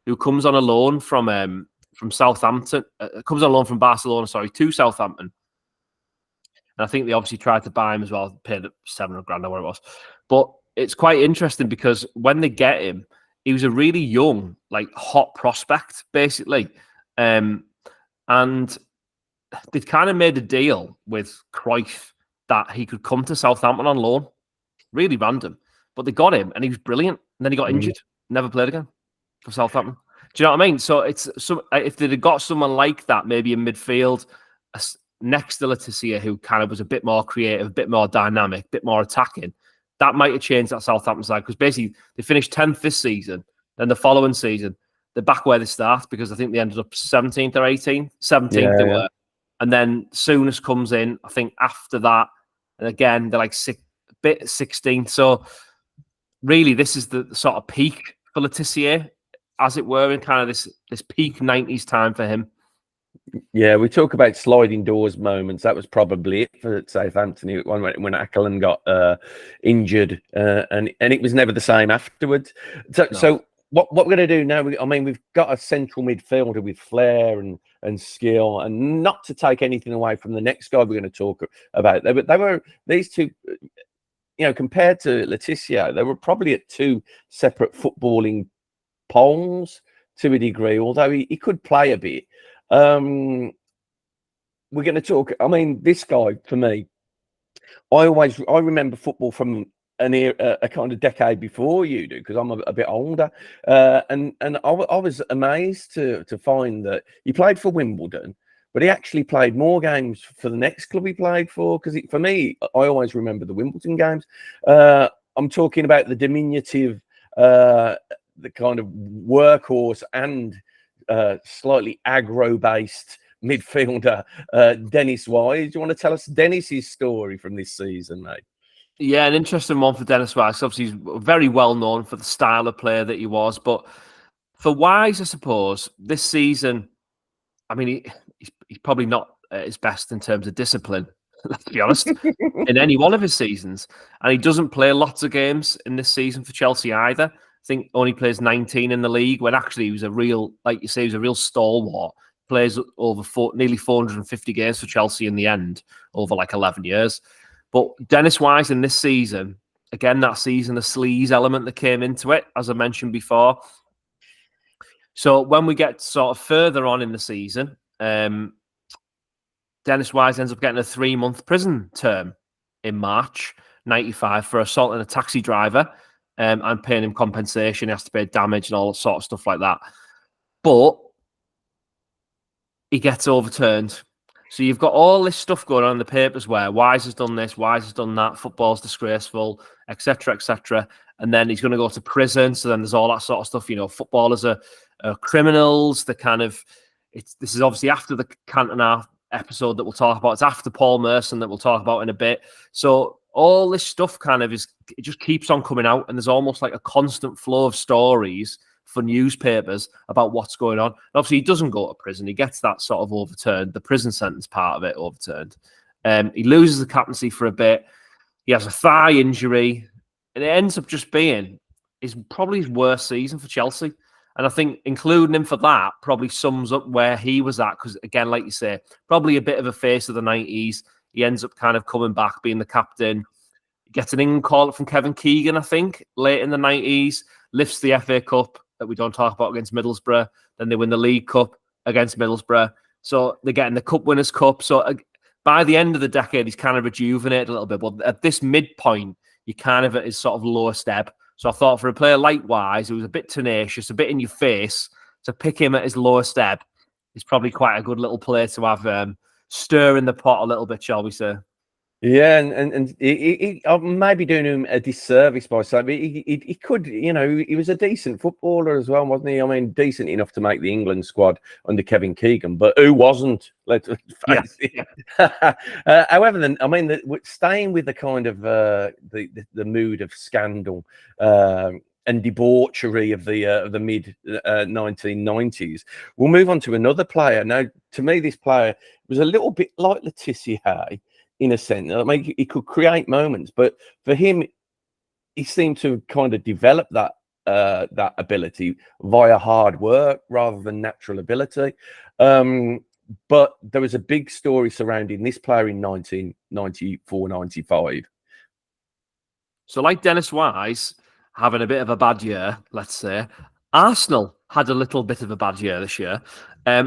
who comes on a loan from Southampton, comes on loan from Barcelona, to Southampton. And I think they obviously tried to buy him as well, paid $700,000 or whatever it was. But it's quite interesting because when they get him, he was a really young, like hot prospect, basically. And they'd kind of made a deal with Cruyff that he could come to Southampton on loan. Really random. But they got him and he was brilliant. And then he got injured. Never played again for Southampton. Do you know what I mean? So if they'd have got someone like that, maybe in midfield, next to Letizia, who kind of was a bit more creative, a bit more dynamic, a bit more attacking, that might have changed that Southampton side. Because basically they finished 10th this season. Then the following season, they're back where they start because I think they ended up 17th or 18th. 17th they were. And then Souness comes in, I think, after that. And again, they're like 16th. So really, this is the sort of peak for Letizia, as it were, in kind of this peak 90s time for him. Yeah, we talk about sliding doors moments. That was probably it for Southampton when Akerlund got injured, and it was never the same afterwards. So what we're going to do now? We've got a central midfielder with flair and skill, and not to take anything away from the next guy we're going to talk about. But they were these two. Compared to Letizia, they were probably at two separate footballing poles to a degree, although he could play a bit. We're going to talk. This guy, for me, I remember football from a kind of decade before you do, because I'm a bit older. And I was amazed to find that he played for Wimbledon, but he actually played more games for the next club he played for. Because for me, I always remember the Wimbledon games. I'm talking about the diminutive, the kind of workhorse and slightly aggro-based midfielder, Dennis Wise. Do you want to tell us Dennis's story from this season, mate? Yeah, an interesting one for Dennis Wise. Obviously, he's very well known for the style of player that he was. But for Wise, I suppose, this season, he's probably not at his best in terms of discipline, let's be honest, in any one of his seasons. And he doesn't play lots of games in this season for Chelsea either. I think only plays 19 in the league, when actually he was a real, like you say, he was a real stalwart. Plays over nearly 450 games for Chelsea in the end, over like 11 years. But Dennis Wise in this season, again, that season, the sleaze element that came into it, as I mentioned before. So when we get sort of further on in the season, Dennis Wise ends up getting a 3-month prison term in March 95 for assaulting a taxi driver and paying him compensation. He has to pay damage and all sort of stuff like that. But he gets overturned. So you've got all this stuff going on in the papers where Wise has done this, Wise has done that, football's disgraceful, etc., etc. And then he's going to go to prison. So then there's all that sort of stuff. You know, footballers are criminals. The kind of this is obviously after the Cantona episode that we'll talk about. It's after Paul Merson that we'll talk about in a bit. So all this stuff kind of it just keeps on coming out, and there's almost like a constant flow of stories for newspapers about what's going on. And obviously, he doesn't go to prison. He gets that sort of overturned, the prison sentence part of it overturned. He loses the captaincy for a bit. He has a thigh injury, and it ends up just being probably his worst season for Chelsea. And I think including him for that probably sums up where he was at. Because again, like you say, probably a bit of a face of the 90s. He ends up kind of coming back, being the captain. Gets an in call from Kevin Keegan, I think, late in the 90s. Lifts the FA Cup that we don't talk about against Middlesbrough. Then they win the League Cup against Middlesbrough. So they're getting the Cup Winners' Cup. So by the end of the decade, he's kind of rejuvenated a little bit. But at this midpoint, you're kind of at his sort of lowest ebb. So I thought for a player like Wise, who was a bit tenacious, a bit in your face, to pick him at his lowest ebb is probably quite a good little play to have stir in the pot a little bit, shall we say. Yeah, and he I may be doing him a disservice by saying, but he could, you know, he was a decent footballer as well, wasn't he? I mean, decent enough to make the England squad under Kevin Keegan, but who wasn't? Let's face it. However, then I mean, staying with the kind of the mood of scandal and debauchery of the mid 1990s, we'll move on to another player. Now, to me, this player was a little bit like Letitia, in a sense. I mean, he could create moments, but for him, he seemed to kind of develop that ability via hard work rather than natural ability. But there was a big story surrounding this player in 1994-95. So, like Dennis Wise having a bit of a bad year, let's say, Arsenal had a little bit of a bad year this year.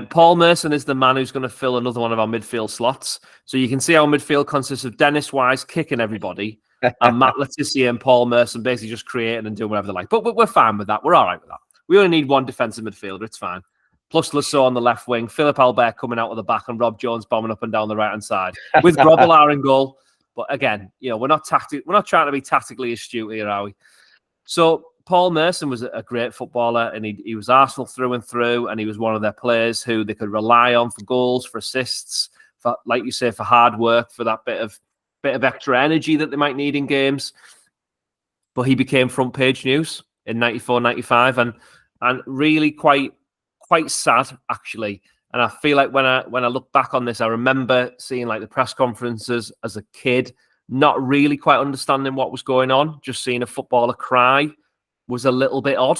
Paul Merson is the man who's going to fill another one of our midfield slots. So you can see our midfield consists of Dennis Wise kicking everybody and Matt Letizia and Paul Merson basically just creating and doing whatever they like. But we're fine with that. We're all right with that. We only need one defensive midfielder. It's fine. Plus Lasso on the left wing, Philip Albert coming out of the back, and Rob Jones bombing up and down the right-hand side with Grobbelaar in goal. But again, you know, we're not trying to be tactically astute here, are we? So Paul Merson was a great footballer, and he was Arsenal through and through, and he was one of their players who they could rely on for goals, for assists, for, like you say, for hard work, for that bit of extra energy that they might need in games. But he became front page news in 94-95, and really quite sad, actually. And I feel like when I look back on this, I remember seeing like the press conferences as a kid, not really quite understanding what was going on. Just seeing a footballer cry was a little bit odd.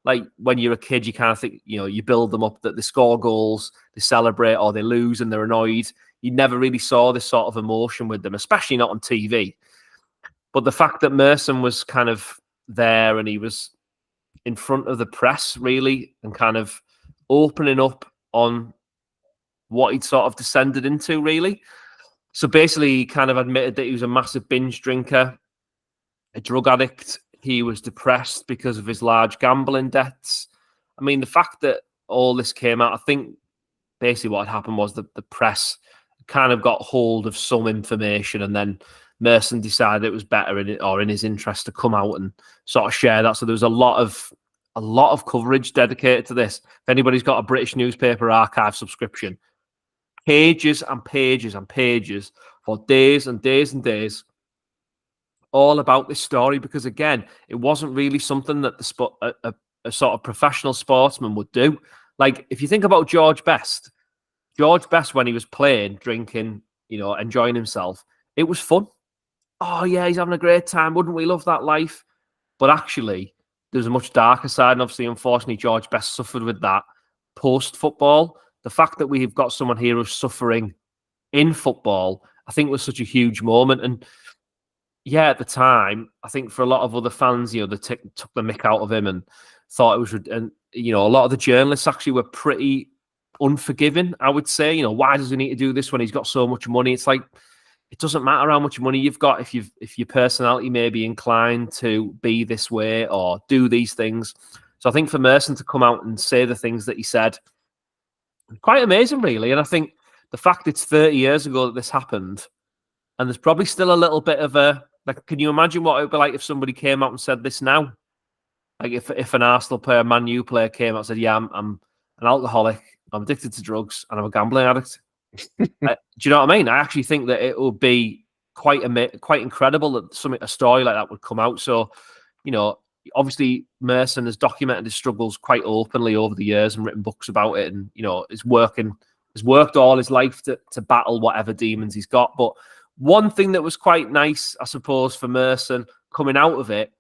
Like when you're a kid, you kind of think, you know, you build them up that they score goals, they celebrate, or they lose and they're annoyed. You never really saw this sort of emotion with them, especially not on TV. But the fact that Merson was kind of there and he was in front of the press, really, and kind of opening up on what he'd sort of descended into, really. So basically, he kind of admitted that he was a massive binge drinker, a drug addict. He was depressed because of his large gambling debts. I mean, the fact that all this came out, I think basically what had happened was that the press kind of got hold of some information, and then Merson decided it was better in his interest to come out and sort of share that. So there was a lot of coverage dedicated to this. If anybody's got a British newspaper archive subscription, pages and pages and pages for days and days and days, all about this story, because again, it wasn't really something that a sort of professional sportsman would do. Like if you think about George Best when he was playing, drinking, you know, enjoying himself, it was fun. Oh yeah, he's having a great time. Wouldn't we love that life? But actually, there's a much darker side, and obviously, unfortunately, George Best suffered with that post-football. The fact that we've got someone here who's suffering in football, I think was such a huge moment. And yeah, at the time, I think for a lot of other fans, they took the mick out of him and thought it was, and a lot of the journalists actually were pretty unforgiving, I would say. Why does he need to do this when he's got so much money? It's like, it doesn't matter how much money you've got if your personality may be inclined to be this way or do these things. So I think for Merson to come out and say the things that he said, quite amazing, really. And I think the fact it's 30 years ago that this happened, and there's probably still a little bit of a, like, can you imagine what it would be like if somebody came out and said this now? Like if an Arsenal player, Man U player came out and said, yeah, I'm an alcoholic, I'm addicted to drugs, and I'm a gambling addict. Do you know what I mean? I actually think that it would be quite incredible that a story like that would come out. So, obviously Merson has documented his struggles quite openly over the years and written books about it, and has worked all his life to battle whatever demons he's got. But one thing that was quite nice, I suppose, for Merson coming out of it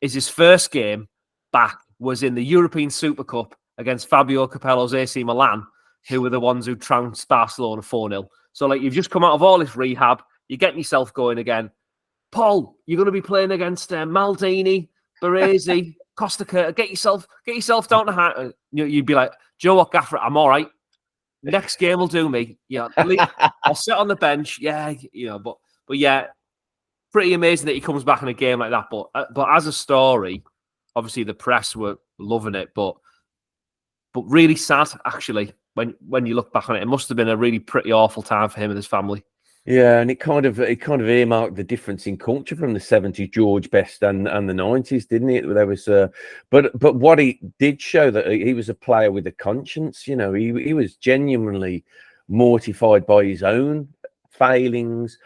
is his first game back was in the European Super Cup against Fabio Capello's AC Milan, who were the ones who trounced Barcelona 4-0. So, like, you've just come out of all this rehab, you're getting yourself going again. Paul, you're going to be playing against Maldini, Baresi, Costa Curta. Get yourself down to high. You'd be like, Joe, what, Gaffer? I'm all right. Next game will do me. Yeah, I'll sit on the bench. Yeah, but yeah, pretty amazing that he comes back in a game like that. But as a story, obviously the press were loving it, but really sad actually when you look back on it. It must have been a really pretty awful time for him and his family. Yeah, and it kind of earmarked the difference in culture from the 70s, George Best and the 90s, didn't it? There was but what he did show that he was a player with a conscience. He was genuinely mortified by his own failings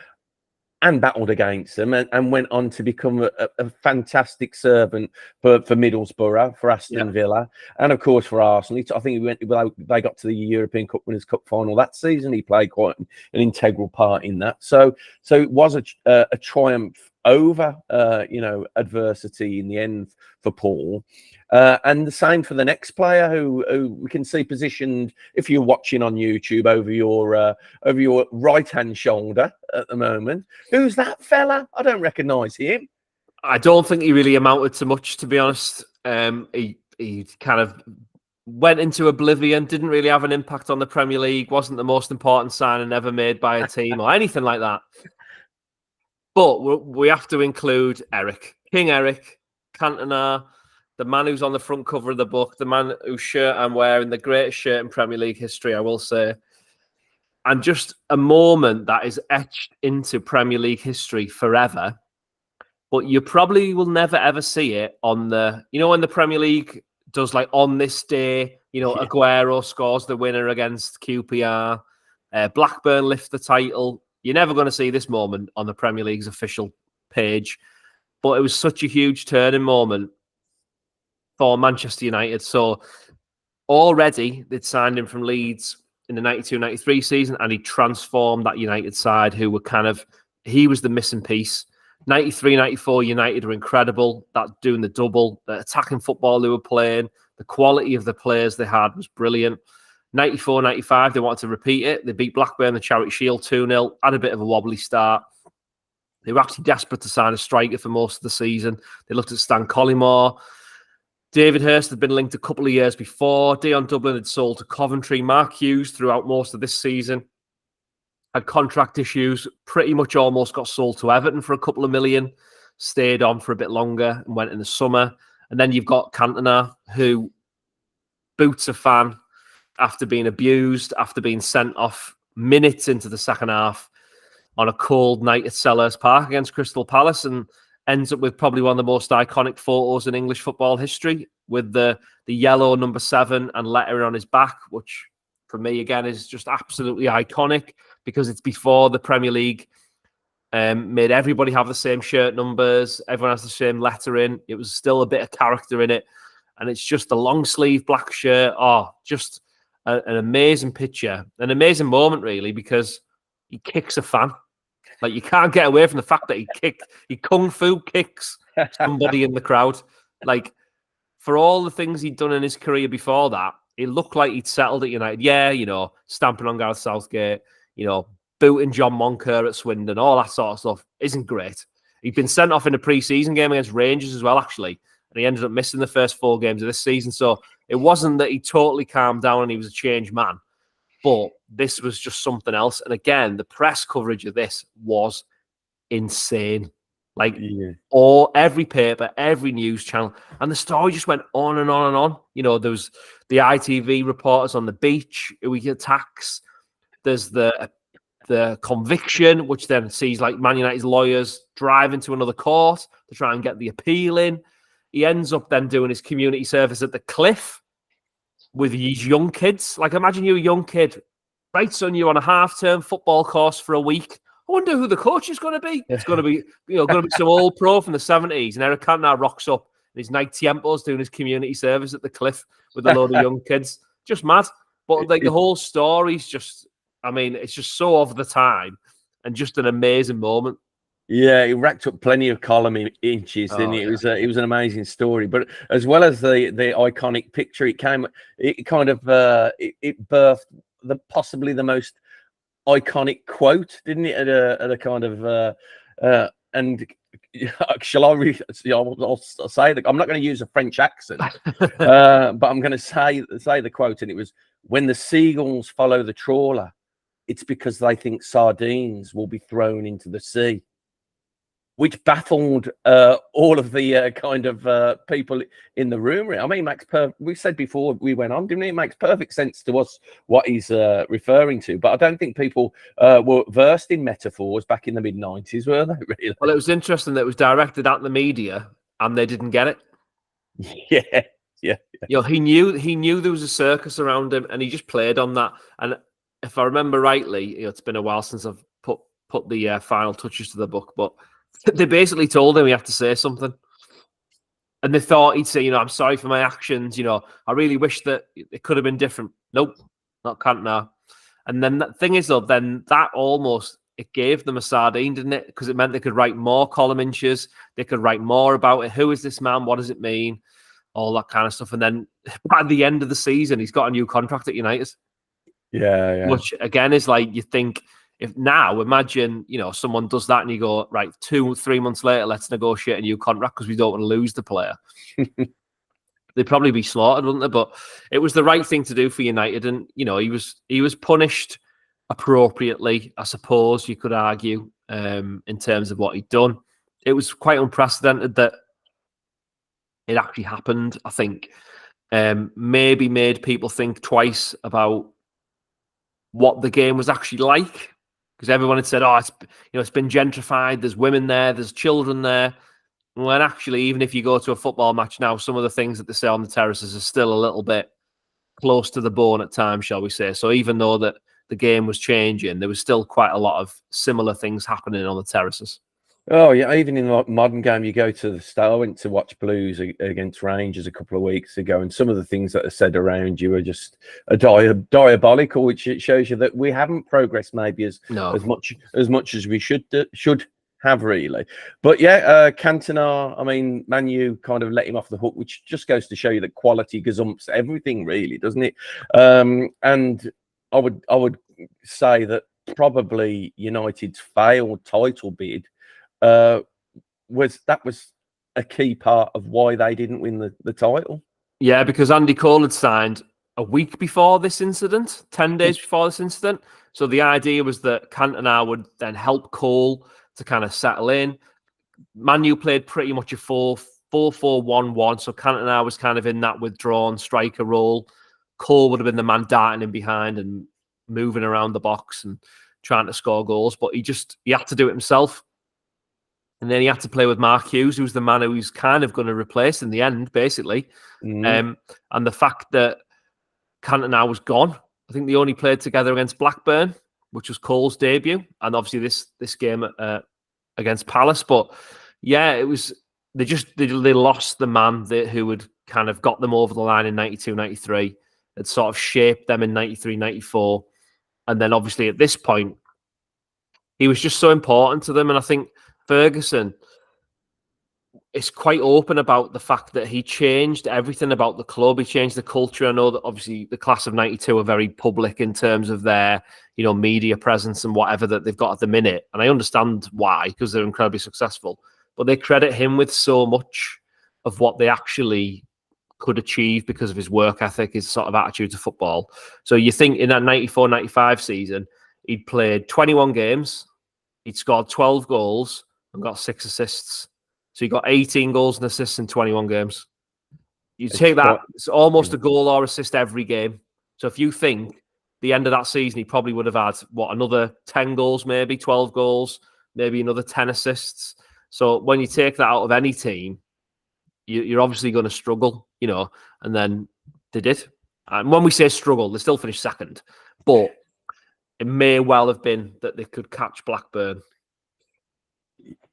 and battled against them, and went on to become a fantastic servant for Middlesbrough, for Aston Villa, and of course for Arsenal. I think they got to the European Cup Winners' Cup final that season. He played quite an integral part in that. So it was a triumph over adversity in the end for Paul. And the same for the next player who we can see positioned, if you're watching on YouTube, over your right-hand shoulder at the moment. Who's that fella? I don't recognise him. I don't think he really amounted to much, to be honest. He kind of went into oblivion, didn't really have an impact on the Premier League, wasn't the most important signing ever made by a team or anything like that. But we have to include King Eric Cantona, the man who's on the front cover of the book, the man whose shirt I'm wearing, the greatest shirt in Premier League history, I will say. And just a moment that is etched into Premier League history forever. But you probably will never, ever see it on when the Premier League does, like, on this day, Aguero scores the winner against QPR, Blackburn lift the title. You're never going to see this moment on the Premier League's official page. But it was such a huge turning moment for Manchester United. So already they'd signed him from Leeds in the 92-93 season, and he transformed that United side, who were he was the missing piece. 93-94 United were incredible. That doing the double, the attacking football they were playing, the quality of the players they had was brilliant. 94-95, they wanted to repeat it. They beat Blackburn in the Charity Shield 2-0, had a bit of a wobbly start. They were actually desperate to sign a striker for most of the season. They looked at Stan Collymore. David Hirst had been linked a couple of years before. Dion Dublin had sold to Coventry. Mark Hughes, throughout most of this season, had contract issues, pretty much almost got sold to Everton for a couple of million, stayed on for a bit longer and went in the summer. And then you've got Cantona, who boots a fan after being abused, after being sent off minutes into the second half on a cold night at Selhurst Park against Crystal Palace, and ends up with probably one of the most iconic photos in English football history, with the yellow number 7 and lettering on his back, which for me, again, is just absolutely iconic, because it's before the Premier League made everybody have the same shirt numbers, everyone has the same lettering. It was still a bit of character in it, and it's just a long sleeve black shirt. Oh, just an amazing picture, an amazing moment, really, because he kicks a fan. Like, you can't get away from the fact that he kung fu kicks somebody in the crowd. Like, for all the things he'd done in his career before that, it looked like he'd settled at United. Yeah, stamping on Gareth Southgate, booting John Moncur at Swindon, all that sort of stuff isn't great. He'd been sent off in a pre-season game against Rangers as well, actually, and he ended up missing the first 4 games of this season. So it wasn't that he totally calmed down and he was a changed man, but this was just something else. And again, the press coverage of this was insane. Like, every paper, every news channel, and the story just went on and on and on. You know, there was the ITV reporters on the beach who he attacks. There's the conviction, which then sees like Man United's lawyers driving to another court to try and get the appeal in. He ends up then doing his community service at the Cliff with these young kids. Like, imagine you're a young kid, right, son, you're on a half-term football course for a week. I wonder who the coach is going to be. It's going to be, some old pro from the 70s. And Eric Cantona rocks up in his night tiempos doing his community service at the Cliff with a load of young kids. Just mad. But like the whole story's just, I mean, it's just so over the time and just an amazing moment. Yeah, he racked up plenty of column inches, didn't he? Yeah. It was an amazing story. But as well as the iconic picture, it birthed possibly the most iconic quote, didn't it? At a kind of and shall I? I'll say that I'm not going to use a French accent, but I'm going to say the quote, and it was, "When the seagulls follow the trawler, it's because they think sardines will be thrown into the sea," which baffled all of the kind of people in the room. I mean, we said before we went on, didn't it? It makes perfect sense to us what he's referring to, but I don't think people were versed in metaphors back in the mid-90s, were they, really? Well, it was interesting that it was directed at the media and they didn't get it. Yeah. You know, he knew there was a circus around him and he just played on that. And if I remember rightly, it's been a while since I've put the final touches to the book, but they basically told him he had to say something. And they thought he'd say, "I'm sorry for my actions. I really wish that it could have been different." Nope, not Cantona. And then the thing is, though, then that almost, it gave them a sardine, didn't it? Because it meant they could write more column inches. They could write more about it. Who is this man? What does it mean? All that kind of stuff. And then by the end of the season, he's got a new contract at United. Yeah. Which, again, is like, you think, if now, imagine, someone does that and you go, right, 2-3 months later, let's negotiate a new contract because we don't want to lose the player. They'd probably be slaughtered, wouldn't they? But it was the right thing to do for United. And, he was punished appropriately, I suppose you could argue, in terms of what he'd done. It was quite unprecedented that it actually happened, I think. Maybe made people think twice about what the game was actually like. Because everyone had said, it's been gentrified. There's women there. There's children there. When actually, even if you go to a football match now, some of the things that they say on the terraces are still a little bit close to the bone at times, shall we say. So even though that the game was changing, there was still quite a lot of similar things happening on the terraces. Oh yeah, even in the modern game, you go to the stadium. I went to watch Blues against Rangers a couple of weeks ago, and some of the things that are said around you are just diabolical, which it shows you that we haven't progressed maybe as much as we should have, really. But yeah, Cantona, I mean, Man U kind of let him off the hook, which just goes to show you that quality gazumps everything, really, doesn't it? And I would say that probably United's failed title bid was a key part of why they didn't win the title. Yeah, because Andy Cole had signed a week before this incident, 10 days before this incident. So the idea was that Cantona would then help Cole to kind of settle in. Man U played pretty much a 4-4-1-1, so Cantona was kind of in that withdrawn striker role. Cole would have been the man darting in behind and moving around the box and trying to score goals, but he had to do it himself. And then he had to play with Mark Hughes, who's the man who he's kind of going to replace in the end, basically. And the fact that Cantona was gone, I think they only played together against Blackburn, which was Cole's debut, and obviously this game against Palace. But yeah, it was they lost the man who had kind of got them over the line in 92-93. It sort of shaped them in 93-94, and then obviously at this point, he was just so important to them. And I think Ferguson is quite open about the fact that he changed everything about the club. He changed the culture. I know that obviously the class of 92 are very public in terms of their, media presence and whatever that they've got at the minute. And I understand why, because they're incredibly successful. but they credit him with so much of what they actually could achieve because of his work ethic, his sort of attitude to football. So you think in that 94-95 season, he'd played 21 games, he'd scored 12 goals and got 6 assists. So he got 18 goals and assists in 21 games. You take that, it's almost a goal or assist every game. So if you think the end of that season, he probably would have had, another 10 goals, maybe 12 goals, maybe another 10 assists. So when you take that out of any team, you're obviously going to struggle, and then they did. And when we say struggle, they still finished second. But it may well have been that they could catch Blackburn.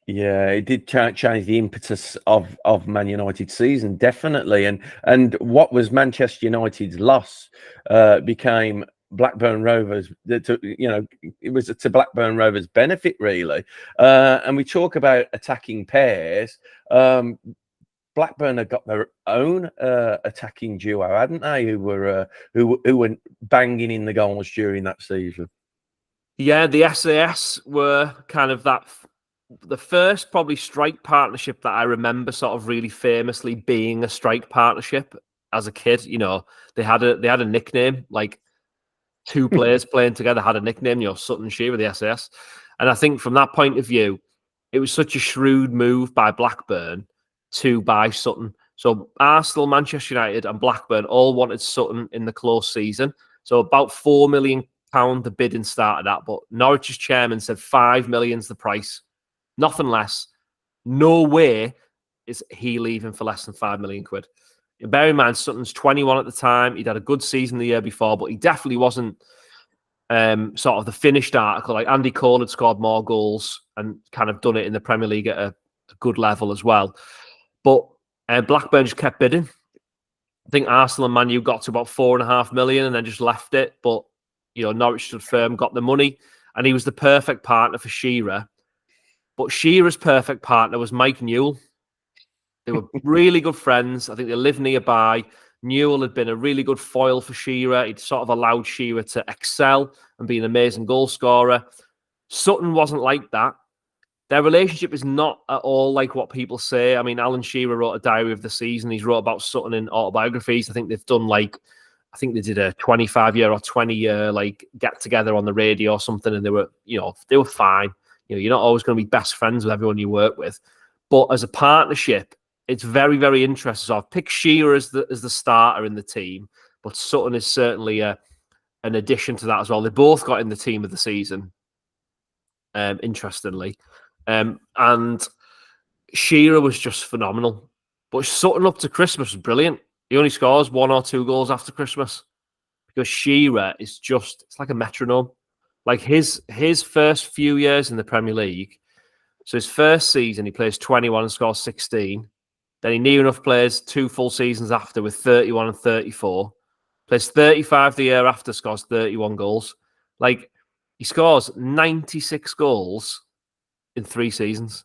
Yeah, it did change the impetus of Man United's season, definitely. And what was Manchester United's loss became Blackburn Rovers. It was to Blackburn Rovers' benefit, really. And we talk about attacking pairs. Blackburn had got their own attacking duo, hadn't they? Who were banging in the goals during that season. Yeah, the SAS were kind of the first probably strike partnership that I remember sort of really famously being a strike partnership as a kid. They had a nickname, like 2 players playing together had a nickname, Sutton Shearer, the SAS. And I think from that point of view, it was such a shrewd move by Blackburn to buy Sutton. So Arsenal, Manchester United and Blackburn all wanted Sutton in the close season. So about £4 million the bidding started at, but Norwich's chairman said 5 million's the price. Nothing less. No way is he leaving for less than 5 million quid. And bear in mind, Sutton's 21 at the time. He'd had a good season the year before, but he definitely wasn't sort of the finished article. Like Andy Cole had scored more goals and kind of done it in the Premier League at a good level as well. But Blackburn just kept bidding. I think Arsenal and Man U got to about 4.5 million and then just left it. But, Norwich stood firm, got the money, and he was the perfect partner for Shearer. But Shearer's perfect partner was Mike Newell. They were really good friends. I think they lived nearby. Newell had been a really good foil for Shearer. He'd sort of allowed Shearer to excel and be an amazing goal scorer. Sutton wasn't like that. Their relationship is not at all like what people say. I mean, Alan Shearer wrote a diary of the season. He's wrote about Sutton in autobiographies. I think they've done they did a 25-year or 20-year get together on the radio or something, and they were fine. You're not always going to be best friends with everyone you work with, but as a partnership, it's very, very interesting. So I've picked Shearer as the starter in the team, but Sutton is certainly an addition to that as well. They both got in the team of the season, interestingly. And Shearer was just phenomenal. But Sutton up to Christmas was brilliant. He only scores 1 or 2 goals after Christmas because Shearer is it's like a metronome. Like his first few years in the Premier League, so his first season he plays 21 and scores 16. Then he near enough plays 2 full seasons after with 31 and 34. Plays 35 the year after, scores 31 goals. Like he scores 96 goals in 3 seasons.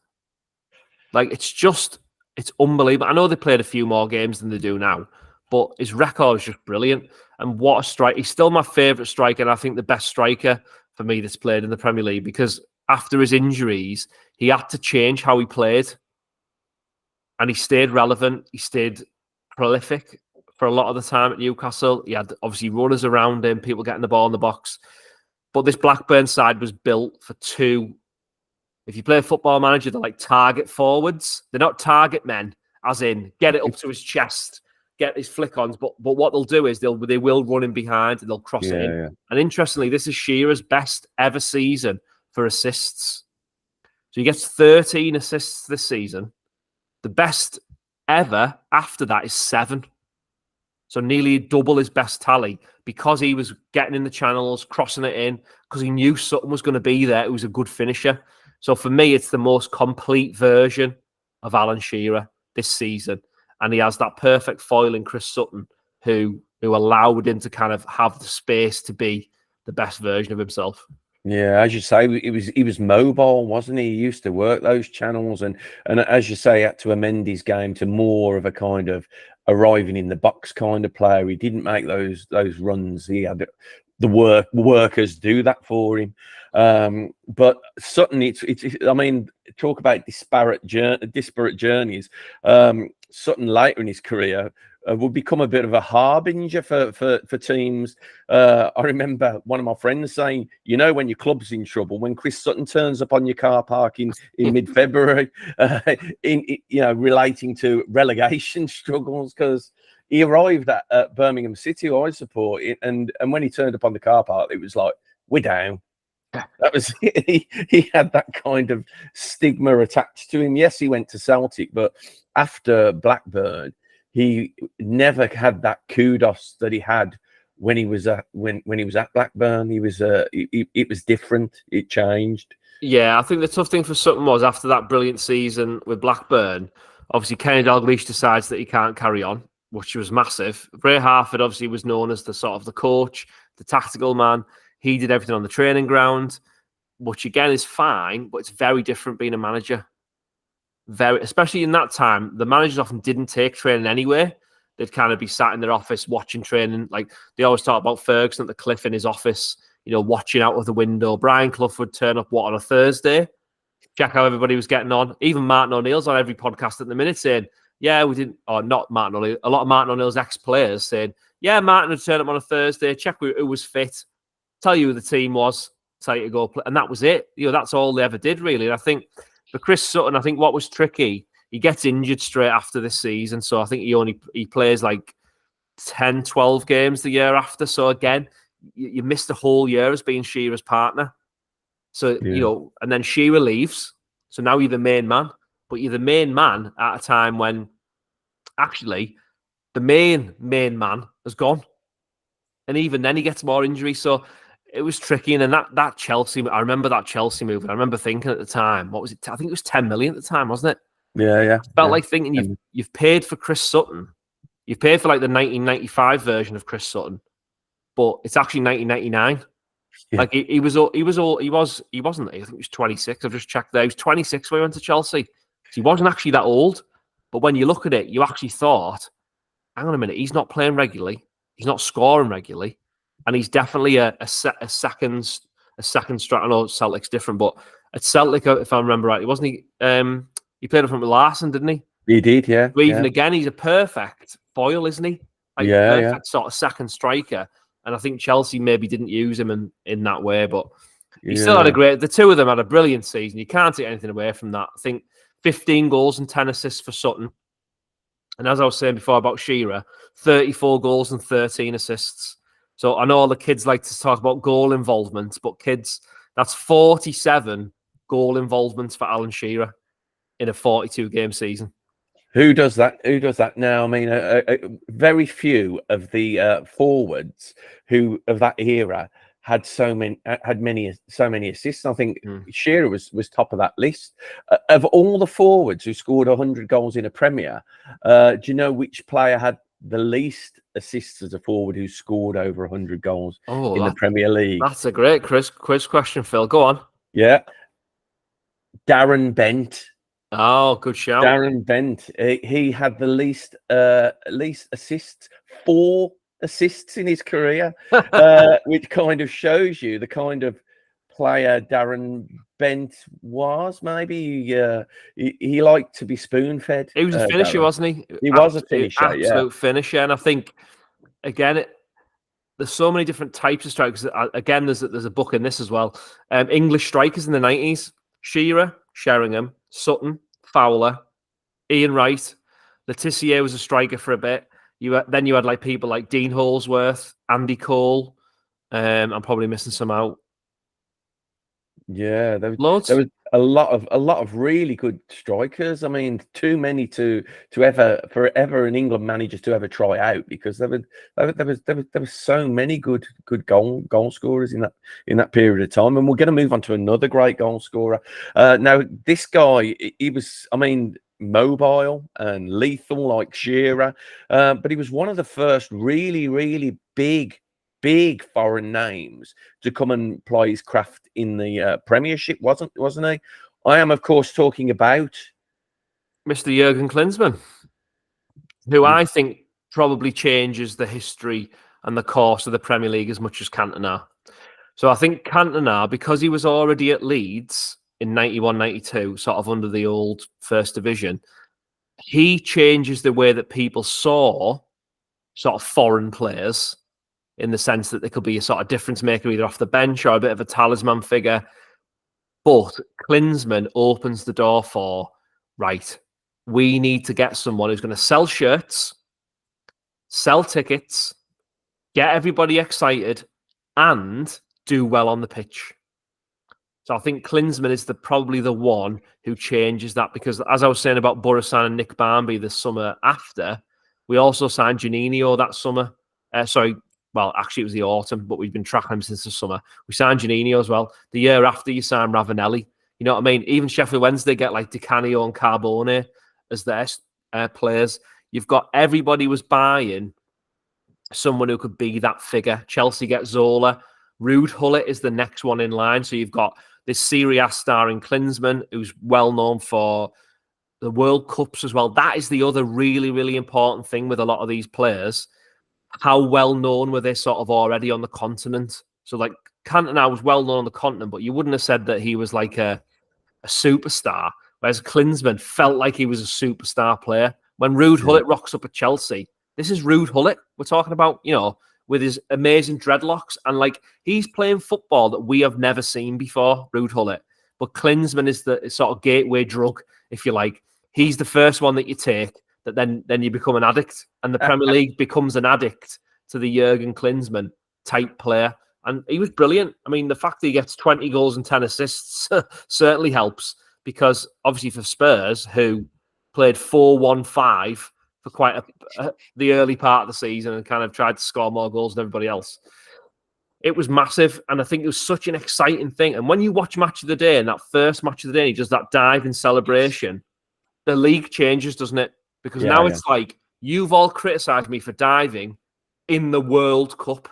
Like it's unbelievable. I know they played a few more games than they do now, but his record is just brilliant. And what a strike. He's still my favourite striker, and I think the best striker for me that's played in the Premier League, because after his injuries, he had to change how he played. And he stayed relevant. He stayed prolific for a lot of the time at Newcastle. He had obviously runners around him, people getting the ball in the box. But this Blackburn side was built for 2. If you play a Football Manager, they're like target forwards. They're not target men, as in get it up to his chest, get his flick-ons. But what they'll do is they will run in behind and they'll cross it in. Yeah. And interestingly, this is Shearer's best ever season for assists. So he gets 13 assists this season. The best ever after that is 7. So nearly double his best tally because he was getting in the channels, crossing it in, because he knew Sutton was going to be there. He was a good finisher. So for me, it's the most complete version of Alan Shearer this season. And he has that perfect foil in Chris Sutton, who allowed him to kind of have the space to be the best version of himself. Yeah, as you say, he was mobile, wasn't he? He used to work those channels, and as you say, had to amend his game to more of a kind of arriving in the box kind of player. He didn't make those runs. He had the workers do that for him. But Sutton, it's I mean, talk about disparate journeys. Sutton later in his career would become a bit of a harbinger for teams. I remember one of my friends saying, you know, when your club's in trouble, when Chris Sutton turns up on your car park in mid-February, relating to relegation struggles, because he arrived at Birmingham City, who I support, and when he turned up on the car park, it was like, we're down. That was he had that kind of stigma attached to him. Yes, he went to Celtic, but after Blackburn, he never had that kudos that he had when he was at Blackburn. He was it was different. It changed. Yeah, I think the tough thing for Sutton was after that brilliant season with Blackburn, obviously Kenny Dalglish decides that he can't carry on, which was massive. Ray Harford obviously was known as the sort of the coach, the tactical man. He did everything on the training ground, which again is fine, but it's very different being a manager. Especially in that time, the managers often didn't take training anyway. They'd kind of be sat in their office watching training. Like they always talk about Ferguson at the cliff in his office, watching out of the window. Brian Clough would turn up on a Thursday, check how everybody was getting on. Even Martin O'Neill's on every podcast at the minute saying, yeah, we didn't, or not Martin O'Neill, a lot of Martin O'Neill's ex-players saying, yeah, Martin would turn up on a Thursday, check who was fit, tell you who the team was, tell you to go play. And that was it. That's all they ever did, really. And I think for Chris Sutton, I think what was tricky, he gets injured straight after this season. So I think he plays like 10, 12 games the year after. So again, you missed the whole year as being Shearer's partner. So, and then Shearer leaves. So now you're the main man. But you're the main man at a time when actually the main man has gone. And even then he gets more injuries. So it was tricky. And then that Chelsea, I remember that Chelsea move. And I remember thinking at the time, what was it? I think it was 10 million at the time, wasn't it? Yeah. I felt like thinking you've paid for Chris Sutton. You've paid for like the 1995 version of Chris Sutton, but it's actually 1999. Yeah. Like he wasn't. I think he was 26. I've just checked there. He was 26 when he went to Chelsea. So he wasn't actually that old. But when you look at it, you actually thought, hang on a minute, he's not playing regularly. He's not scoring regularly, and he's definitely a second strike. I know Celtic's different, but at Celtic, if I remember right, wasn't he? He played in front of Larson, didn't he? He did, yeah. But even again, he's a perfect foil, isn't he? Like perfect sort of second striker. And I think Chelsea maybe didn't use him in that way, but he still had the two of them had a brilliant season. You can't take anything away from that. I think 15 goals and 10 assists for Sutton. And as I was saying before about Shearer, 34 goals and 13 assists. So I know all the kids like to talk about goal involvement, but kids, that's 47 goal involvements for Alan Shearer in a 42-game season. Who does that? Who does that now? I mean, very few of the forwards who of that era had so many assists. I think Shearer was top of that list. Of all the forwards who scored 100 goals in a Premier, do you know which player had the least assists as a forward who scored over 100 goals in the Premier League? That's a great quiz question, Phil. Go on. Yeah, Darren Bent. Oh, good shout. Darren Bent. He had the least assists, 4 assists in his career, which kind of shows you the kind of player Darren Bent was. Maybe he liked to be spoon-fed. He was a finisher, wasn't he? He was a finisher, absolute finisher. And I think, again, there's so many different types of strikers. Again, there's a book in this as well. English strikers in the 90s. Shearer, Sheringham, Sutton, Fowler, Ian Wright. Letitia was a striker for a bit. Then you had like people like Dean Holsworth, Andy Cole. I'm probably missing some out. Yeah, there Loads. There was a lot of really good strikers. I mean, too many to ever an England manager to ever try out, because there was so many good goal scorers in that period of time. And we're going to move on to another great goal scorer. Now, this guy, he was, I mean, mobile and lethal like Shearer, but he was one of the first really big foreign names to come and play his craft in the Premiership, wasn't he? I am, of course, talking about Mr. Jurgen Klinsmann, who I think probably changes the history and the course of the Premier League as much as Cantona. So I think Cantona, because he was already at Leeds in 91, 92, sort of under the old First Division, he changes the way that people saw sort of foreign players, in the sense that they could be a sort of difference maker either off the bench or a bit of a talisman figure. But Klinsmann opens the door for, right, we need to get someone who's going to sell shirts, sell tickets, get everybody excited, and do well on the pitch. So I think Klinsmann is probably the one who changes that, because as I was saying about Borosan and Nick Barmby the summer after, we also signed Juninho that summer. Well, actually it was the autumn, but we've been tracking him since the summer. We signed Juninho as well. The year after, you signed Ravanelli. You know what I mean? Even Sheffield Wednesday get like Di Canio and Carbone as their players. You've got everybody was buying someone who could be that figure. Chelsea get Zola. Ruud Gullit is the next one in line. So you've got this Serie A star in Klinsmann, who's well known for the World Cups as well. That is the other really, really important thing with a lot of these players. How well known were they sort of already on the continent? So like Cantona was well known on the continent, but you wouldn't have said that he was like a superstar. Whereas Klinsmann felt like he was a superstar player. When Ruud Gullit rocks up at Chelsea, this is Ruud Gullit we're talking about, you know, with his amazing dreadlocks. And like, he's playing football that we have never seen before, Ruud Gullit. But Klinsmann is the sort of gateway drug, if you like. He's the first one that you take, that then you become an addict. And the Premier League becomes an addict to the Jurgen Klinsmann type player. And he was brilliant. I mean, the fact that he gets 20 goals and 10 assists certainly helps, because obviously for Spurs, who played 4-1-5 for quite the early part of the season and kind of tried to score more goals than everybody else, it was massive. And I think it was such an exciting thing. And when you watch Match of the Day, and that first Match of the Day, he does that dive in celebration, the league changes, doesn't it? Because now it's like, you've all criticised me for diving in the World Cup.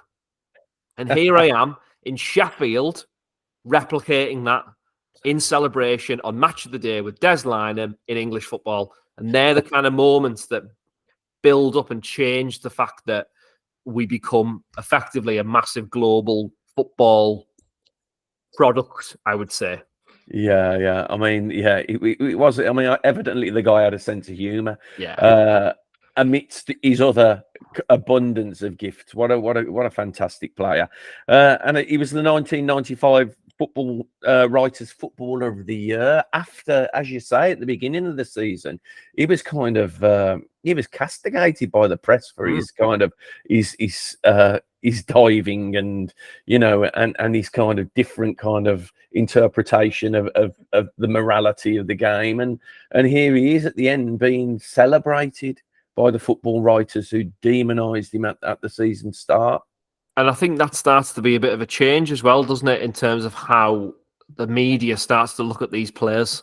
And here I am in Sheffield, replicating that in celebration on Match of the Day with Des Lynam in English football. And they're the kind of moments that build up and change the fact that we become effectively a massive global football product, I would say. Yeah. I mean, it was. I mean, evidently the guy had a sense of humour. Yeah. Amidst his other abundance of gifts, what a fantastic player. And he was the 1995 Football Writers Footballer of the Year. After, as you say, at the beginning of the season, he was kind of he was castigated by the press for his kind of his diving and, you know, and his kind of different kind of interpretation of the morality of the game. And here he is at the end being celebrated by the football writers who demonised him at the season start. And I think that starts to be a bit of a change as well, doesn't it, in terms of how the media starts to look at these players,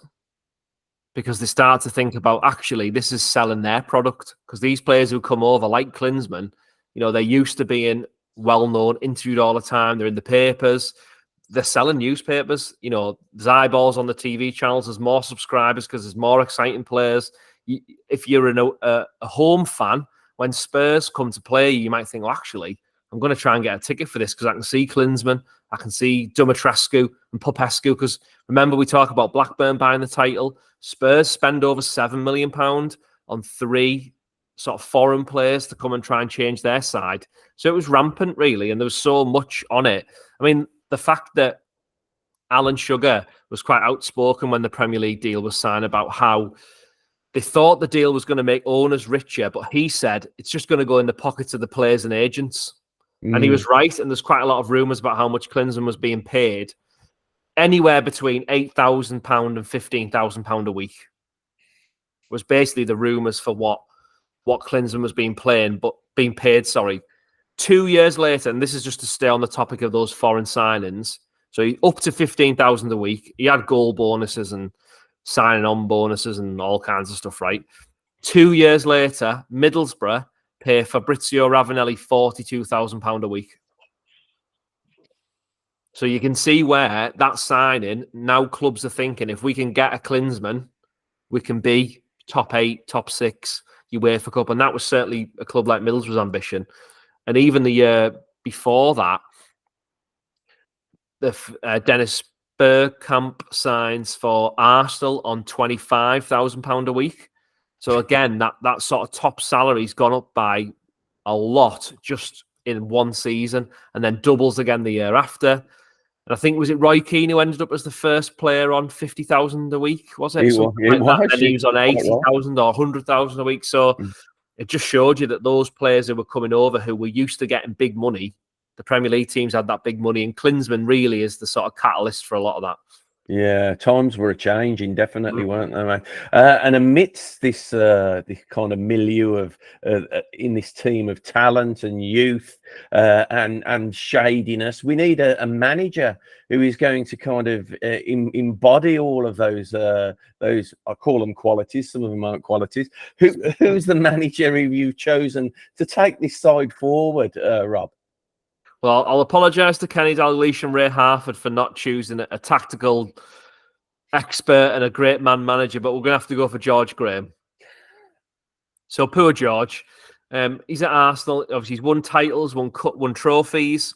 because they start to think about, actually, this is selling their product. Because these players who come over, like Klinsmann, you know, they're used to being well-known, interviewed all the time. They're in the papers. They're selling newspapers. You know, there's eyeballs on the TV channels. There's more subscribers because there's more exciting players. If you're a home fan, when Spurs come to play, you might think, well, actually, I'm going to try and get a ticket for this because I can see Klinsmann, I can see Dumitrescu and Popescu. Because remember, we talk about Blackburn buying the title. Spurs spend over £7 million on 3 sort of foreign players to come and try and change their side. So it was rampant, really, and there was so much on it. I mean, the fact that Alan Sugar was quite outspoken when the Premier League deal was signed about how they thought the deal was going to make owners richer, but he said it's just going to go in the pockets of the players and agents. And he was right. And there's quite a lot of rumours about how much Klinsmann was being paid. Anywhere between £8,000 and £15,000 a week was basically the rumours for what Klinsmann was being paid. 2 years later, and this is just to stay on the topic of those foreign signings. So he up to £15,000 a week. He had goal bonuses and signing on bonuses and all kinds of stuff, right? 2 years later, Middlesbrough pay Fabrizio Ravanelli £42,000 a week. So you can see where that signing, now clubs are thinking, if we can get a Klinsmann, we can be top 8, top 6, UEFA Cup. And that was certainly a club like Middlesbrough's ambition. And even the year before that, Dennis Bergkamp signs for Arsenal on £25,000 a week. So again, that sort of top salary's gone up by a lot just in one season, and then doubles again the year after. And I think, was it Roy Keane who ended up as the first player on 50,000 a week? Was it? And he was on 80,000 or 100,000 a week. So it just showed you that those players who were coming over, who were used to getting big money, the Premier League teams had that big money, and Klinsmann really is the sort of catalyst for a lot of that. Yeah, times were changing, definitely, weren't they, mate? And amidst this kind of milieu of in this team of talent and youth and shadiness, we need a manager who is going to kind of embody all of those. I call them qualities. Some of them aren't qualities. Who's the manager who you've chosen to take this side forward, Rob? Well, I'll apologise to Kenny Dalglish and Ray Harford for not choosing a tactical expert and a great man manager, but we're going to have to go for George Graham. So poor George. He's at Arsenal. Obviously, he's won titles, won trophies,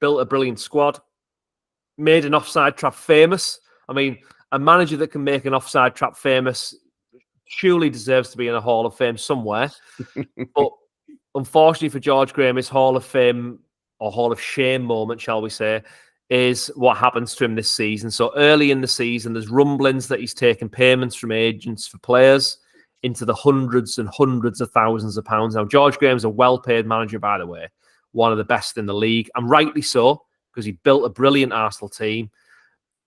built a brilliant squad, made an offside trap famous. I mean, a manager that can make an offside trap famous surely deserves to be in a Hall of Fame somewhere. But unfortunately for George Graham, his Hall of Fame or Hall of Shame moment, shall we say, is what happens to him this season. So early in the season, there's rumblings that he's taking payments from agents for players into the hundreds and hundreds of thousands of pounds. Now, George Graham's a well-paid manager, by the way, one of the best in the league, and rightly so, because he built a brilliant Arsenal team.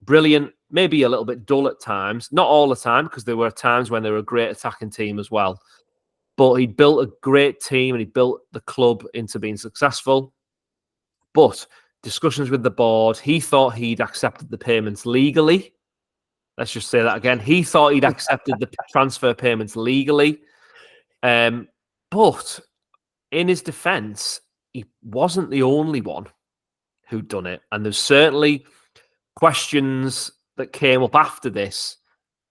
Brilliant, maybe a little bit dull at times. Not all the time, because there were times when they were a great attacking team as well. But he built a great team, and he built the club into being successful. But discussions with the board, he thought he'd accepted the payments legally. Let's just say that again. He thought he'd accepted the transfer payments legally. But in his defense, he wasn't the only one who'd done it. And there's certainly questions that came up after this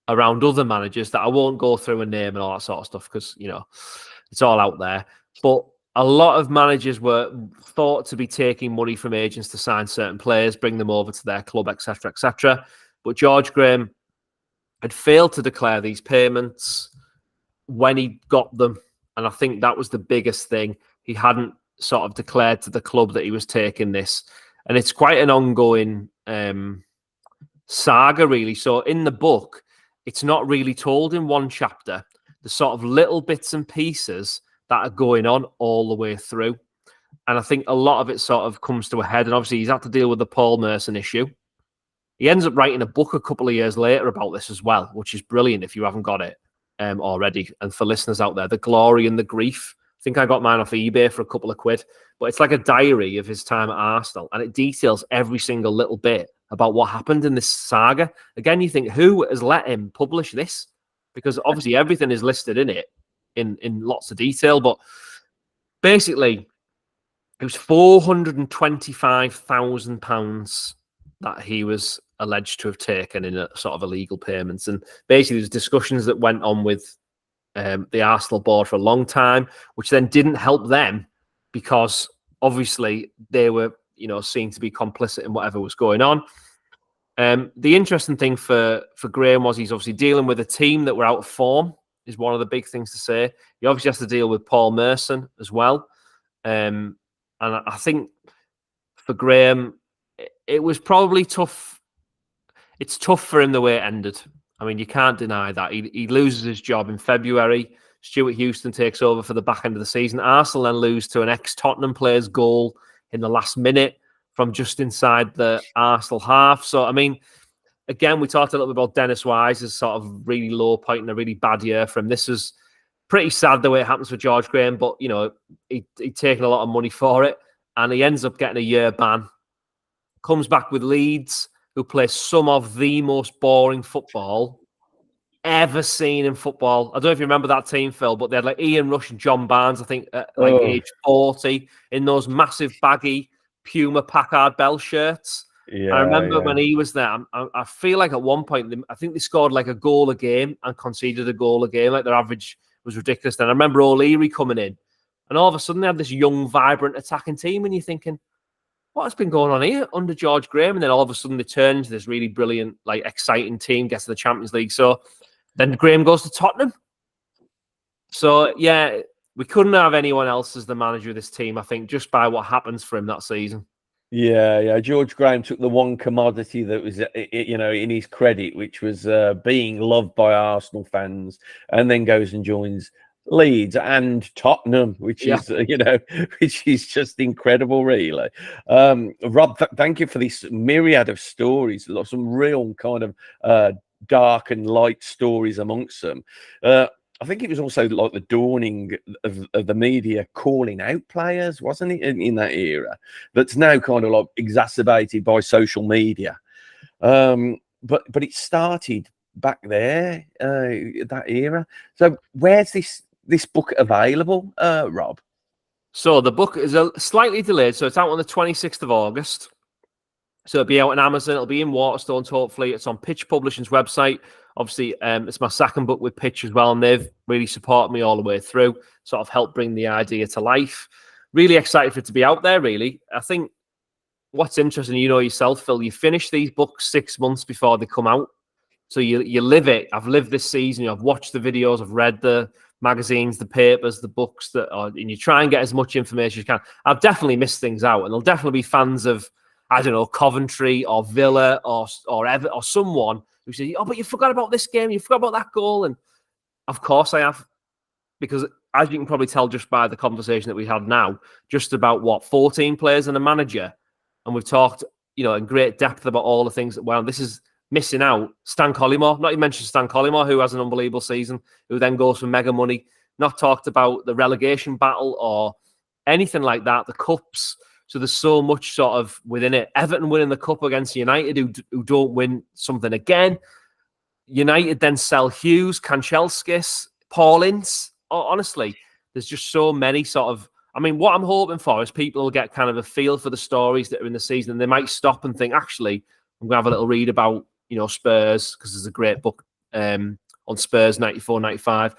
around other managers that I won't go through and name and all that sort of stuff because, you know, it's all out there. But a lot of managers were thought to be taking money from agents to sign certain players, bring them over to their club, etc., etc. But George Graham had failed to declare these payments when he got them. And I think that was the biggest thing. He hadn't sort of declared to the club that he was taking this. And it's quite an ongoing saga, really. So in the book, it's not really told in one chapter. The sort of little bits and pieces that are going on all the way through. And I think a lot of it sort of comes to a head. And obviously, he's had to deal with the Paul Merson issue. He ends up writing a book a couple of years later about this as well, which is brilliant if you haven't got it already. And for listeners out there, The Glory and the Grief. I think I got mine off eBay for a couple of quid. But it's like a diary of his time at Arsenal. And it details every single little bit about what happened in this saga. Again, you think, who has let him publish this? Because obviously everything is listed in it in lots of detail. But basically, it was £425,000 that he was alleged to have taken in a sort of illegal payments. And basically, there's discussions that went on with the Arsenal board for a long time, which then didn't help them because obviously they were, you know, seen to be complicit in whatever was going on. The interesting thing for Graham was he's obviously dealing with a team that were out of form, is one of the big things to say. He obviously has to deal with Paul Merson as well. And I think for Graham, it was probably tough. It's tough for him the way it ended. I mean, you can't deny that. He loses his job in February. Stuart Houston takes over for the back end of the season. Arsenal then lose to an ex-Tottenham player's goal in the last minute from just inside the Arsenal half. So, I mean, again, we talked a little bit about Dennis Wise's sort of really low point and a really bad year for him. This was pretty sad the way it happens for George Graham, but, you know, he'd taken a lot of money for it, and he ends up getting a year ban. Comes back with Leeds, who play some of the most boring football ever seen in football. I don't know if you remember that team, Phil, but they had like Ian Rush and John Barnes, I think, at age 40, in those massive baggy Puma Packard Bell shirts. Yeah, I remember when he was there, I feel like at one point, I think they scored like a goal a game and conceded a goal a game. Like their average was ridiculous. And I remember O'Leary coming in And all of a sudden, they have this young, vibrant attacking team, and you're thinking, what has been going on here under George Graham? And then all of a sudden, they turn into this really brilliant, like exciting team, gets to the Champions League. So then Graham goes to Tottenham. So yeah, we couldn't have anyone else as the manager of this team, I think, just by what happens for him that season. Yeah. George Graham took the one commodity that was, in his credit, which was being loved by Arsenal fans, and then goes and joins Leeds and Tottenham, which is, which is just incredible, really. Rob, thank you for this myriad of stories. Some real kind of dark and light stories amongst them. I think it was also like the dawning of the media calling out players, wasn't it, in that era? That's now kind of like exacerbated by social media. But it started back there, that era. So where's this book available, Rob? So the book is slightly delayed. So it's out on the 26th of August. So it'll be out on Amazon. It'll be in Waterstones, hopefully. It's on Pitch Publishing's website. Obviously, it's my second book with Pitch as well, and they've really supported me all the way through, sort of helped bring the idea to life. Really excited for it to be out there, really. I think what's interesting, you know yourself, Phil, you finish these books 6 months before they come out. So you live it. I've lived this season. I've watched the videos. I've read the magazines, the papers, the books, and you try and get as much information as you can. I've definitely missed things out, and there'll definitely be fans of, I don't know, Coventry or Villa or Everton or someone who says, oh, but you forgot about this game, you forgot about that goal. And of course I have, because as you can probably tell just by the conversation that we had now, just about 14 players and a manager. And we've talked, in great depth about all the things that, well, this is missing out. Stan Collymore, not even mentioned Stan Collymore, who has an unbelievable season, who then goes for mega money. Not talked about the relegation battle or anything like that, the cups. So there's so much sort of within it. Everton winning the cup against United, who don't win something again. United then sell Hughes, Kanchelskis, Paul Ince. Honestly, there's just so many sort of... I mean, what I'm hoping for is people will get kind of a feel for the stories that are in the season, and they might stop and think, actually, I'm going to have a little read about, Spurs, because there's a great book on Spurs 94, 95.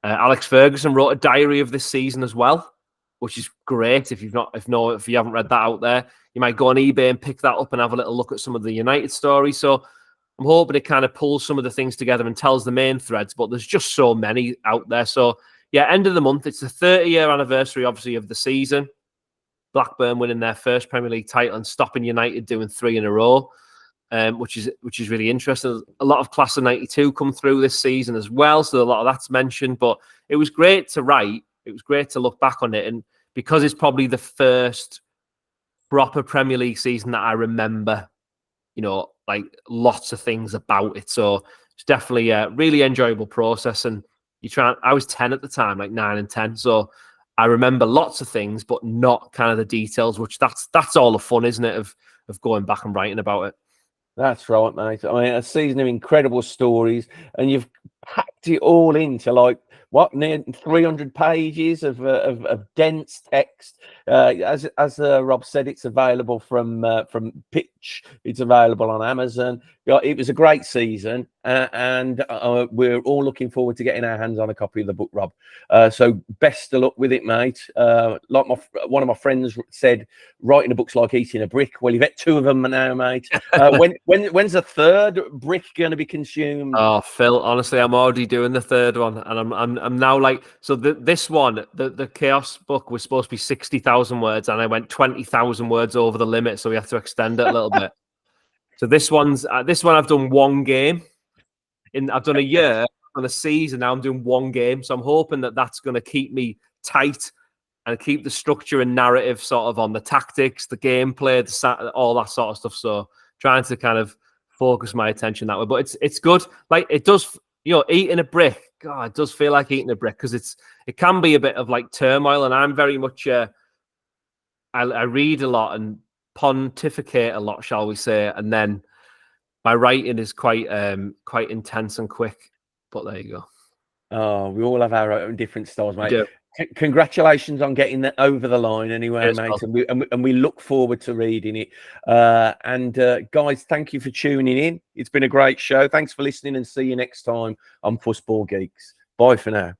Alex Ferguson wrote a diary of this season as well, which is great. If you haven't read that out there, you might go on eBay and pick that up and have a little look at some of the United stories. So I'm hoping it kind of pulls some of the things together and tells the main threads, but there's just so many out there. So yeah, end of the month. It's the 30-year anniversary, obviously, of the season. Blackburn winning their first Premier League title and stopping United doing 3 in a row, which is really interesting. A lot of class of 92 come through this season as well, so a lot of that's mentioned. But it was great to write. It was great to look back on it, and because it's probably the first proper Premier League season that I remember, like lots of things about it. So it's definitely a really enjoyable process. And I was 10 at the time, like 9 and 10. So I remember lots of things, but not kind of the details, which that's all the fun, isn't it, of going back and writing about it. That's right, mate. I mean, a season of incredible stories, and you've packed it all into near 300 pages of dense text. As Rob said, it's available from Pitch. It's available on Amazon. It was a great season, and we're all looking forward to getting our hands on a copy of the book, Rob. So best of luck with it, mate. Like one of my friends said, writing a book's like eating a brick. Well, you've got 2 of them now, mate. When's the 3rd brick going to be consumed? Oh, Phil, honestly, I'm already doing the 3rd one, and I'm now like, so this one, the Chaos book was supposed to be 60,000 words, and I went 20,000 words over the limit, so we have to extend it a little bit. So this one I've done 1 game. I've done a year on a season. Now I'm doing 1 game, so I'm hoping that that's going to keep me tight and keep the structure and narrative sort of on the tactics, the gameplay, all that sort of stuff. So trying to kind of focus my attention that way. But it's good. Like it does, eating a brick. God, it does feel like eating a brick because it can be a bit of like turmoil. And I'm very much I read a lot and pontificate a lot, shall we say, and then my writing is quite intense and quick. But there you go. Oh, we all have our own different styles, mate. Congratulations on getting that over the line anyway, mate. And we look forward to reading it. Guys, thank you for tuning in. It's been a great show. Thanks for listening, and see you next time on Football Geeks. Bye for now.